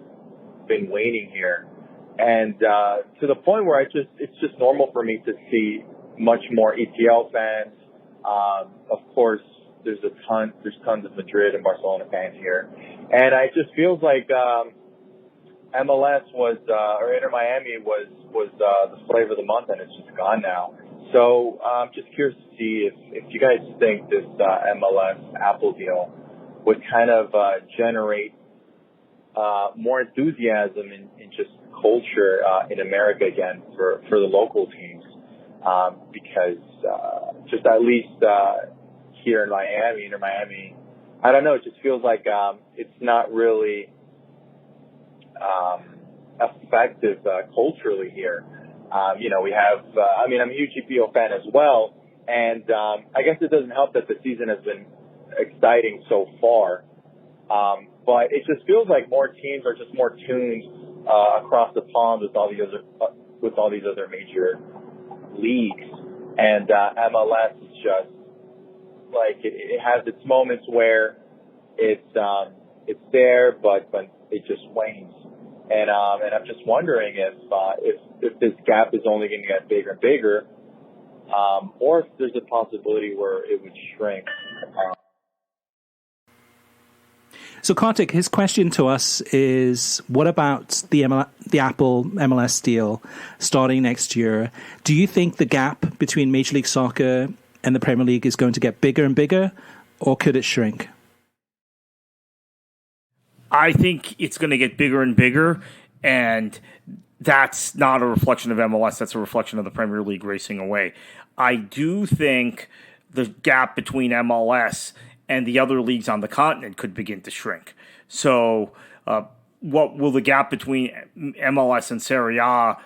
been waning here, and to the point where it's just normal for me to see much more EPL fans. Of course, there's tons of Madrid and Barcelona fans here, and it just feels like MLS or Inter Miami was the flavor of the month, and it's just gone now. So I'm just curious to see if you guys think this MLS Apple deal would kind of generate more enthusiasm in just culture in America again for the local teams, because just at least here in Miami, Inter Miami, I don't know, it just feels like it's not really effective culturally here. We have, I'm a huge EPO fan as well, and I guess it doesn't help that the season has been exciting so far, but it just feels like more teams are just more tuned across the pond with all these other major leagues, and MLS is just like it has its moments where it's there, but it just wanes. And I'm just wondering if this gap is only going to get bigger and bigger, or if there's a possibility where it would shrink. So, Kartik, his question to us is, what about the Apple MLS deal starting next year? Do you think the gap between Major League Soccer and the Premier League is going to get bigger and bigger, or could it shrink? I think it's going to get bigger and bigger, and that's not a reflection of MLS. That's a reflection of the Premier League racing away. I do think the gap between MLS and the other leagues on the continent could begin to shrink. So what will the gap between MLS and Serie A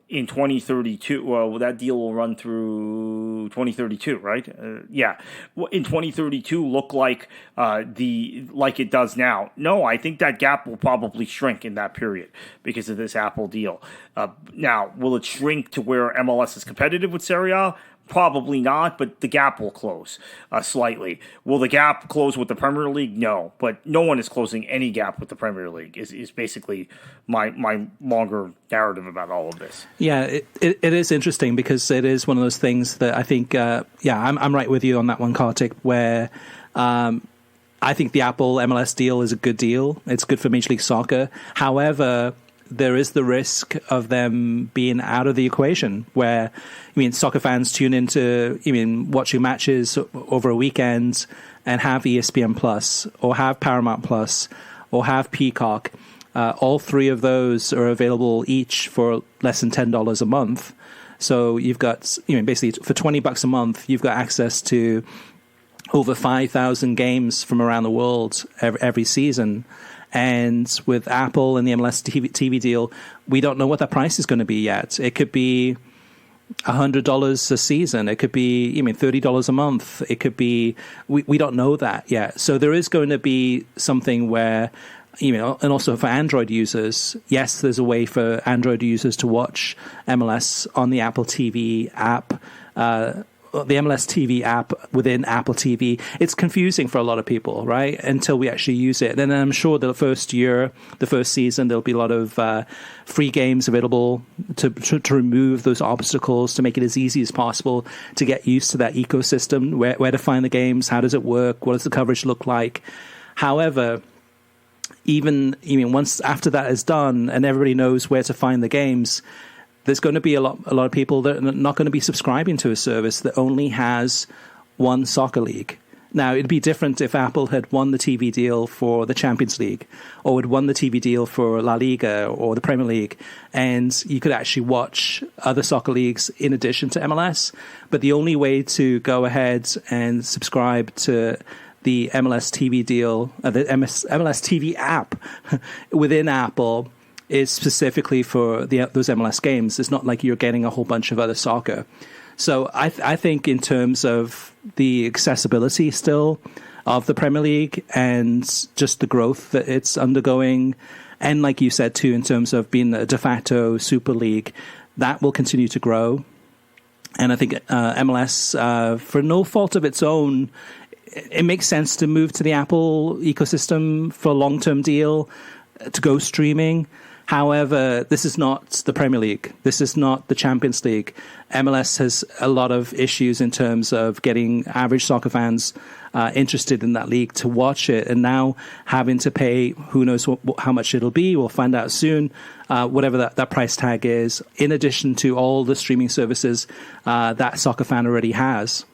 in 2032, well, that deal will run through 2032, right? In 2032 look like like it does now? No, I think that gap will probably shrink in that period because of this Apple deal. Now, will it shrink to where MLS is competitive with Serie A? Probably not, but the gap will close slightly. Will the gap close with the Premier League? No, but no one is closing any gap with the Premier League is basically my longer narrative about all of this. Yeah, it is interesting because it is one of those things that I think, I'm right with you on that one, Kartik, where I think the Apple MLS deal is a good deal. It's good for Major League Soccer. However, there is the risk of them being out of the equation where, soccer fans tune into, watching matches over a weekend and have ESPN Plus or have Paramount Plus or have Peacock. All three of those are available each for less than $10 a month. So you've got, basically for $20 a month, you've got access to over 5,000 games from around the world every season. And with Apple and the MLS TV deal, we don't know what that price is going to be yet. It could be $100 a season. It could be, $30 a month. It could be, we don't know that yet. So there is going to be something where, and also for Android users, yes, there's a way for Android users to watch MLS on the Apple TV app, the MLS TV app within Apple TV. It's confusing for a lot of people, right? Until we actually use it. And I'm sure the first season, there'll be a lot of free games available to remove those obstacles, to make it as easy as possible to get used to that ecosystem, where to find the games, how does it work, what does the coverage look like. However, even once after that is done and everybody knows where to find the games, there's going to be a lot of people that are not going to be subscribing to a service that only has one soccer league. Now, it'd be different if Apple had won the TV deal for the Champions League or had won the TV deal for La Liga or the Premier League, and you could actually watch other soccer leagues in addition to MLS. But the only way to go ahead and subscribe to the MLS TV deal, the MLS TV app within Apple, is specifically for those MLS games. It's not like you're getting a whole bunch of other soccer. So I think in terms of the accessibility still of the Premier League and just the growth that it's undergoing, and like you said too, in terms of being a de facto Super League, that will continue to grow. And I think MLS, for no fault of its own, it makes sense to move to the Apple ecosystem for a long-term deal, to go streaming. However, this is not the Premier League. This is not the Champions League. MLS has a lot of issues in terms of getting average soccer fans interested in that league to watch it. And now having to pay, who knows how much it'll be, we'll find out soon, whatever that price tag is, in addition to all the streaming services that soccer fan already has.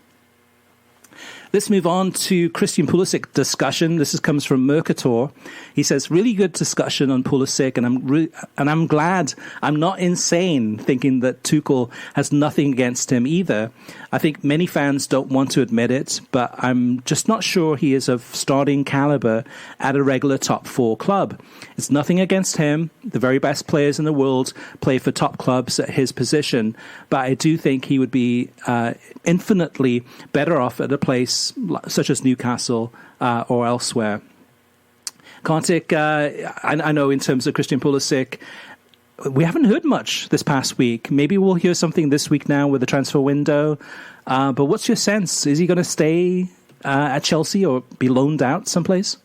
Let's move on to Christian Pulisic discussion. This comes from Mercator. He says, really good discussion on Pulisic, and I'm glad I'm not insane thinking that Tuchel has nothing against him either. I think many fans don't want to admit it, but I'm just not sure he is of starting caliber at a regular top 4 club. It's nothing against him. The very best players in the world play for top clubs at his position, but I do think he would be infinitely better off at a place such as Newcastle or elsewhere. Kartik, I know in terms of Christian Pulisic, we haven't heard much this past week. Maybe we'll hear something this week now with the transfer window. But what's your sense? Is he going to stay at Chelsea or be loaned out someplace?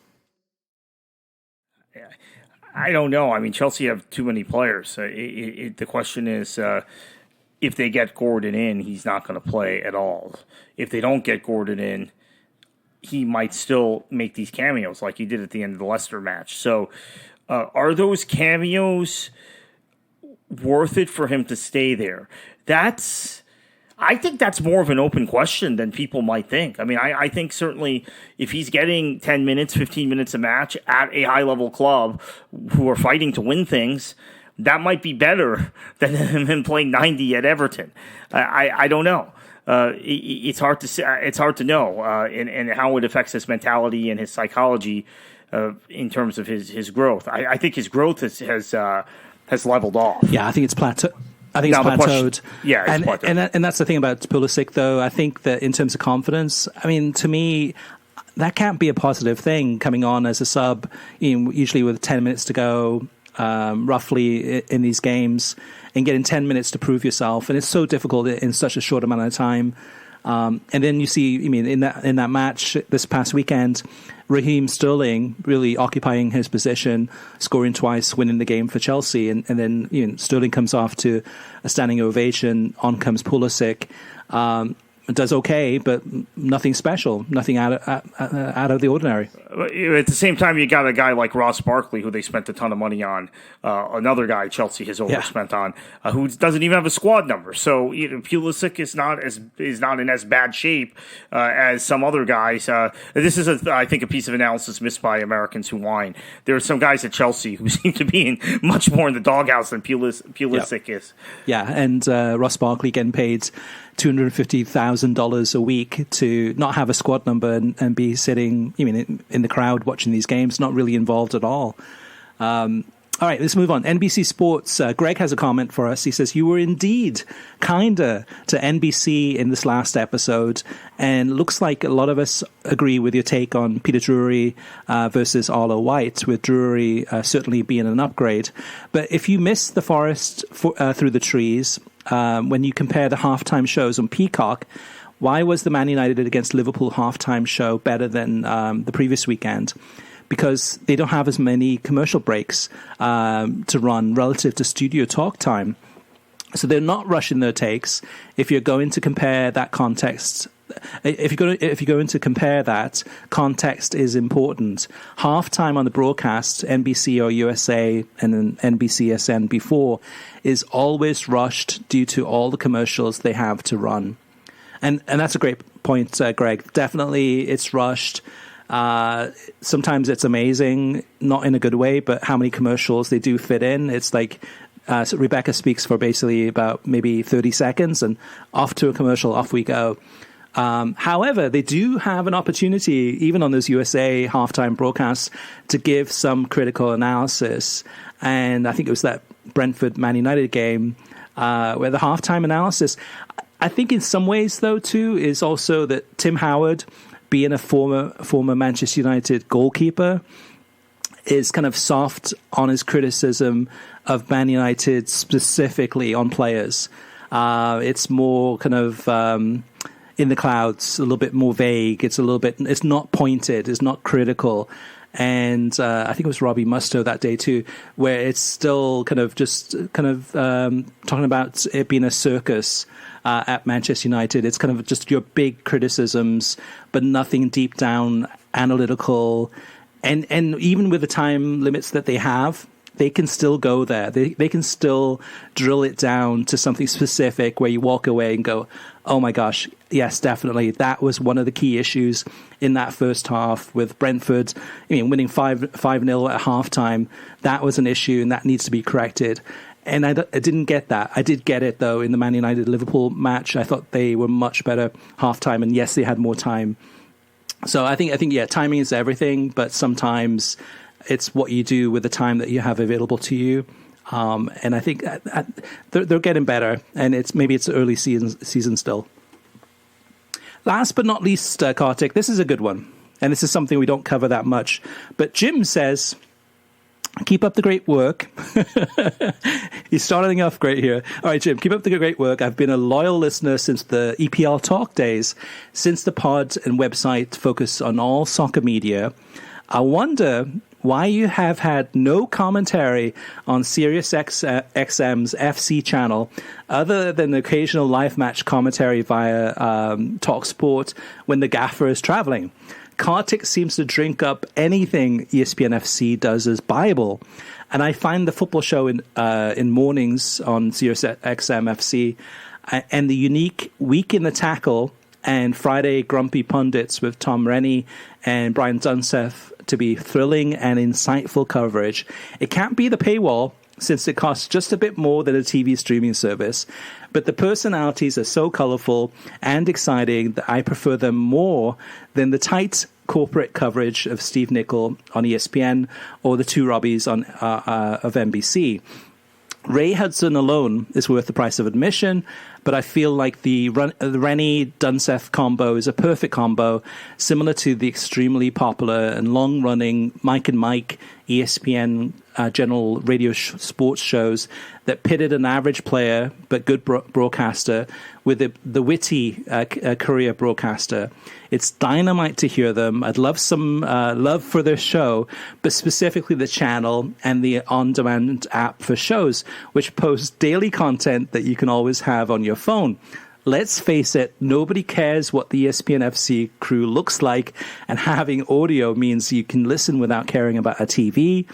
I don't know. I mean, Chelsea have too many players. The question is, if they get Gordon in, he's not going to play at all. If they don't get Gordon in, he might still make these cameos like he did at the end of the Leicester match. So are those cameos worth it for him to stay there? I think that's more of an open question than people might think. I mean, I think certainly if he's getting 10 minutes, 15 minutes a match at a high-level club who are fighting to win things, that might be better than him playing 90 at Everton. I don't know. It's hard to say. It's hard to know, and how it affects his mentality and his psychology in terms of his growth. I think his growth has leveled off. Yeah, I think it's plateaued. It's plateaued. Plateaued. And that's the thing about Pulisic, though. I think that in terms of confidence, I mean, to me, that can't be a positive thing coming on as a sub, usually with 10 minutes to go, roughly in these games, and getting 10 minutes to prove yourself. And it's so difficult in such a short amount of time. And then you see, I mean, in that match this past weekend, Raheem Sterling really occupying his position, scoring twice, winning the game for Chelsea. And then Sterling comes off to a standing ovation. On comes Pulisic. Does okay, but nothing special, nothing out of the ordinary. At the same time, you got a guy like Ross Barkley, who they spent a ton of money on. Another guy Chelsea has overspent on, who doesn't even have a squad number. So Pulisic is not in as bad shape as some other guys. This is, I think, a piece of analysis missed by Americans who whine. There are some guys at Chelsea who seem to be in much more in the doghouse than Pulisic is. Yeah, and Ross Barkley getting paid $250,000 a week to not have a squad number and be sitting, in the crowd watching these games, not really involved at all. All right, let's move on. NBC Sports, Greg has a comment for us. He says, you were indeed kinder to NBC in this last episode, and looks like a lot of us agree with your take on Peter Drury versus Arlo White, with Drury certainly being an upgrade. But if you miss the forest through the trees, when you compare the halftime shows on Peacock, why was the Man United against Liverpool halftime show better than the previous weekend? Because they don't have as many commercial breaks to run relative to studio talk time. So they're not rushing their takes. If you're going to compare that context, if you're going to compare that, context is important. Halftime on the broadcast, NBC or USA and then NBCSN before, is always rushed due to all the commercials they have to run. And that's a great point, Greg. Definitely it's rushed. Sometimes it's amazing, not in a good way, but how many commercials they do fit in. It's like so Rebecca speaks for basically about maybe 30 seconds and off to a commercial, off we go. However, they do have an opportunity, even on those USA halftime broadcasts, to give some critical analysis. And I think it was that Brentford Man United game where the halftime analysis, I think in some ways, though, too, is also that Tim Howard, being a former Manchester United goalkeeper, is kind of soft on his criticism of Man United, specifically on players. It's more kind of in the clouds, a little bit more vague. It's not pointed. It's not critical. And I think it was Robbie Mustoe that day too, where it's still talking about it being a circus at Manchester United. It's kind of just your big criticisms, but nothing deep down analytical. And even with the time limits that they have, they can still go there. They can still drill it down to something specific where you walk away and go, oh my gosh, yes, definitely. That was one of the key issues in that first half with Brentford, winning 5-0 at halftime. That was an issue and that needs to be corrected. And I didn't get that. I did get it, though, in the Man United-Liverpool match. I thought they were much better halftime, and yes, they had more time. So I think, yeah, timing is everything, but sometimes it's what you do with the time that you have available to you. And I think they're getting better, and maybe it's early season still. Last but not least, Kartik, this is a good one, and this is something we don't cover that much. But Jim says, keep up the great work. He's starting off great here. All right, Jim, keep up the great work. I've been a loyal listener since the EPL Talk days. Since the pod and website focus on all soccer media, I wonder why you have had no commentary on SiriusXM's FC channel other than the occasional live match commentary via TalkSport when the gaffer is traveling. Kartik seems to drink up anything ESPN FC does as Bible. And I find the football show in mornings on SiriusXM FC and the unique Week in the Tackle and Friday Grumpy Pundits with Tom Rennie and Brian Dunseth to be thrilling and insightful coverage. It can't be the paywall, since it costs just a bit more than a TV streaming service. But the personalities are so colorful and exciting that I prefer them more than the tight corporate coverage of Steve Nicol on ESPN or the two Robbies of NBC. Ray Hudson alone is worth the price of admission, but I feel like the Rennie-Dunseth combo is a perfect combo, similar to the extremely popular and long-running Mike and Mike ESPN general radio sports shows that pitted an average player but good broadcaster with the witty career broadcaster. It's dynamite to hear them. I'd love some love for their show, but specifically the channel and the on-demand app for shows, which posts daily content that you can always have on your phone. Let's face it, nobody cares what the ESPN FC crew looks like, and having audio means you can listen without caring about a TV.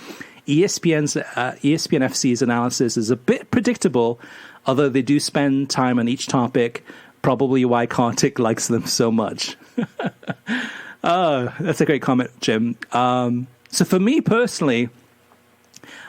ESPN FC's analysis is a bit predictable, although they do spend time on each topic, probably why Kartik likes them so much. Oh, that's a great comment, Jim. So for me personally,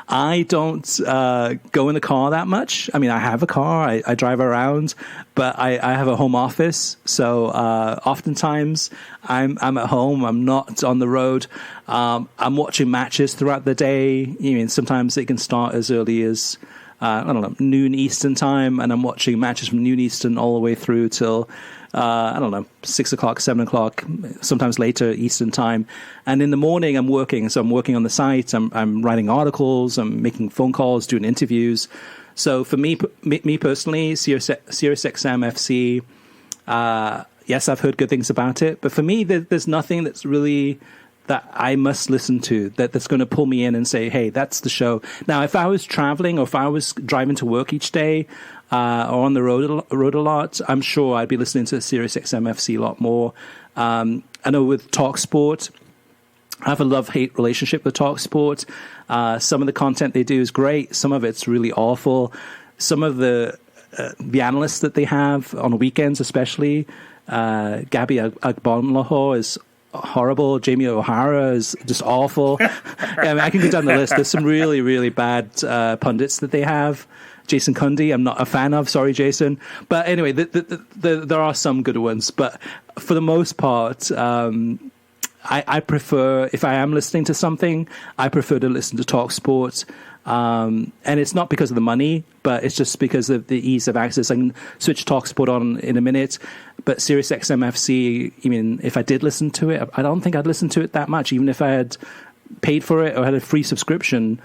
I don't go in the car that much. I mean, I have a car, I drive around, but I have a home office. So oftentimes I'm at home, I'm not on the road. I'm watching matches throughout the day. Sometimes it can start as early as, noon Eastern time, and I'm watching matches from noon Eastern all the way through till 6 o'clock, 7 o'clock, sometimes later Eastern time. And in the morning, I'm working. So I'm working on the site. I'm writing articles. I'm making phone calls, doing interviews. So for me personally, SiriusXM FC, yes, I've heard good things about it. But for me, there's nothing that's really that I must listen to that's going to pull me in and say, hey, that's the show. Now, if I was traveling or if I was driving to work each day, or on the road a lot, I'm sure I'd be listening to SiriusXM FC a lot more. I know with TalkSport, I have a love-hate relationship with TalkSport. Some of the content they do is great. Some of it's really awful. Some of the analysts that they have on weekends, especially, Gabby Agbonlahor is horrible. Jamie O'Hara is just awful. I can go down the list. There's some really, really bad pundits that they have. Jason Cundy, I'm not a fan of. Sorry, Jason. But anyway, there are some good ones. But for the most part, I prefer, if I am listening to something, I prefer to listen to TalkSport. And it's not because of the money, but it's just because of the ease of access. I can switch TalkSport on in a minute, but SiriusXM FC, I mean, if I did listen to it, I don't think I'd listen to it that much, even if I had paid for it or had a free subscription.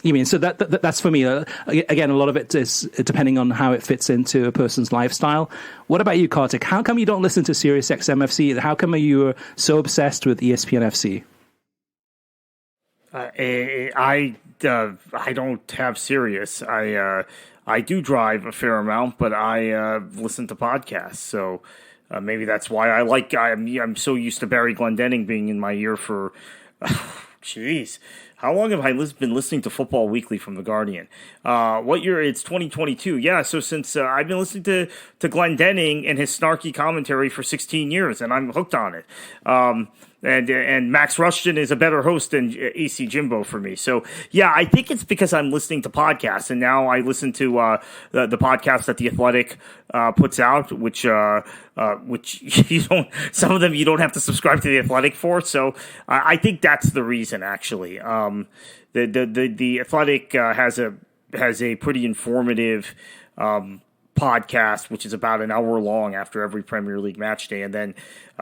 You mean, so that's for me. Again, a lot of it is depending on how it fits into a person's lifestyle. What about you, Kartik? How come you don't listen to SiriusXM FC? How come you are so obsessed with ESPN FC? I don't have Sirius. I do drive a fair amount, but I listen to podcasts. So maybe that's why I'm so used to Barry Glendenning being in my ear for, jeez. How long have I been listening to Football Weekly from The Guardian? What year? It's 2022. Yeah, so since I've been listening to Glendenning and his snarky commentary for 16 years, and I'm hooked on it. And Max Rushton is a better host than AC Jimbo for me. So, yeah, I think it's because I'm listening to podcasts, and now I listen to the podcast that The Athletic puts out, which you don't. Some of them you don't have to subscribe to The Athletic for. So, I think that's the reason. Actually, the Athletic has a pretty informative podcast, which is about an hour long after every Premier League match day, and then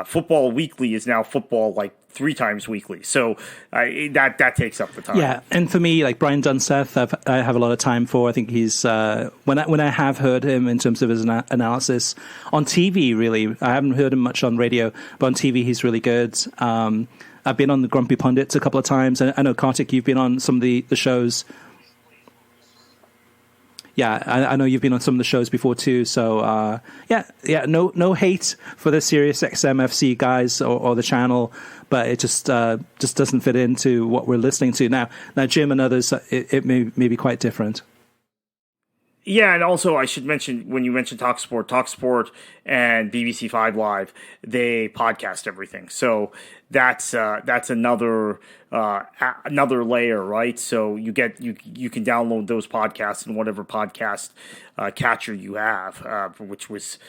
Football Weekly is now football like 3 times weekly. So that takes up the time. Yeah, and for me, like Brian Dunseth, I have a lot of time for. I think he's when I have heard him in terms of his analysis on TV. Really, I haven't heard him much on radio, but on TV he's really good. I've been on the Grumpy Pundits a couple of times. I know, Kartik, you've been on some of the shows. Yeah, I know you've been on some of the shows before too. So no hate for the SiriusXM FC guys or the channel, but it just doesn't fit into what we're listening to now. Now, Jim and others, it may be quite different. Yeah, and also I should mention, when you mentioned TalkSport and BBC 5 Live, they podcast everything. So that's another layer, right? So you can download those podcasts in whatever podcast catcher you have, which is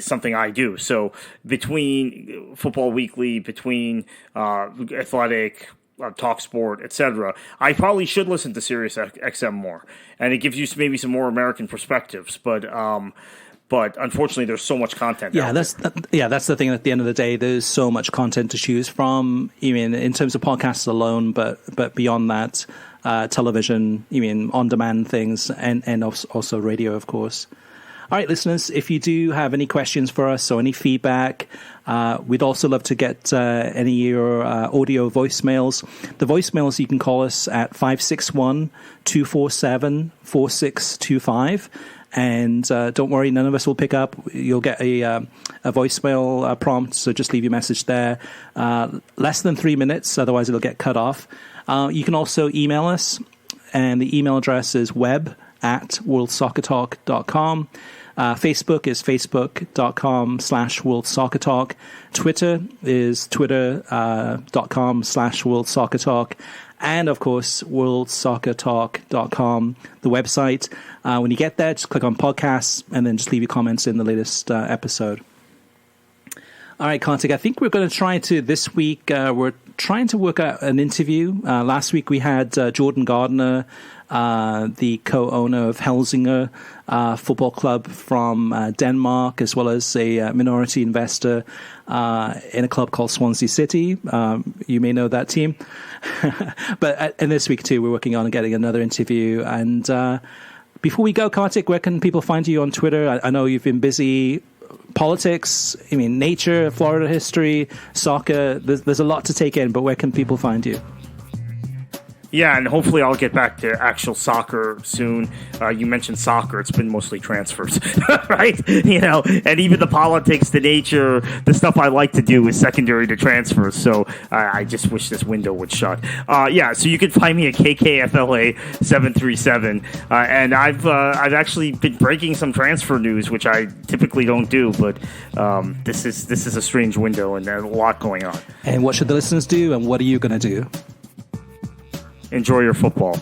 something I do. So between Football Weekly, between Athletic, TalkSport, etc., I probably should listen to SiriusXM more, and it gives you maybe some more American perspectives. But unfortunately, there's so much content. That's the thing. At the end of the day, there's so much content to choose from. You mean in terms of podcasts alone, but beyond that, television. You mean on-demand things, and also radio, of course. All right, listeners, if you do have any questions for us or any feedback, we'd also love to get any of your audio voicemails. The voicemails, you can call us at 561-247-4625. And don't worry, none of us will pick up. You'll get a voicemail prompt, so just leave your message there. Less than 3 minutes, otherwise it'll get cut off. You can also email us, and the email address is web@worldsoccertalk.com. Facebook is facebook.com/worldsoccertalk. Twitter is twitter.com/worldsoccertalk. And, of course, worldsoccertalk.com, the website. When you get there, just click on podcasts and then just leave your comments in the latest episode. All right, Kartik, I think we're going to try to, this week, we're trying to work out an interview. Last week we had Jordan Gardner, the co-owner of Helsinger Football Club from Denmark, as well as a minority investor in a club called Swansea City. You may know that team. And this week, too, we're working on getting another interview. And before we go, Kartik, where can people find you on Twitter? I know you've been busy. Politics, nature, Florida history, soccer. There's a lot to take in, but where can people find you? Yeah, and hopefully I'll get back to actual soccer soon. You mentioned soccer. It's been mostly transfers, right? And even the politics, the nature, the stuff I like to do is secondary to transfers. So I just wish this window would shut. So you can find me at KKFLA737. And I've actually been breaking some transfer news, which I typically don't do. But this is a strange window, and there's a lot going on. And what should the listeners do, and what are you going to do? Enjoy your football.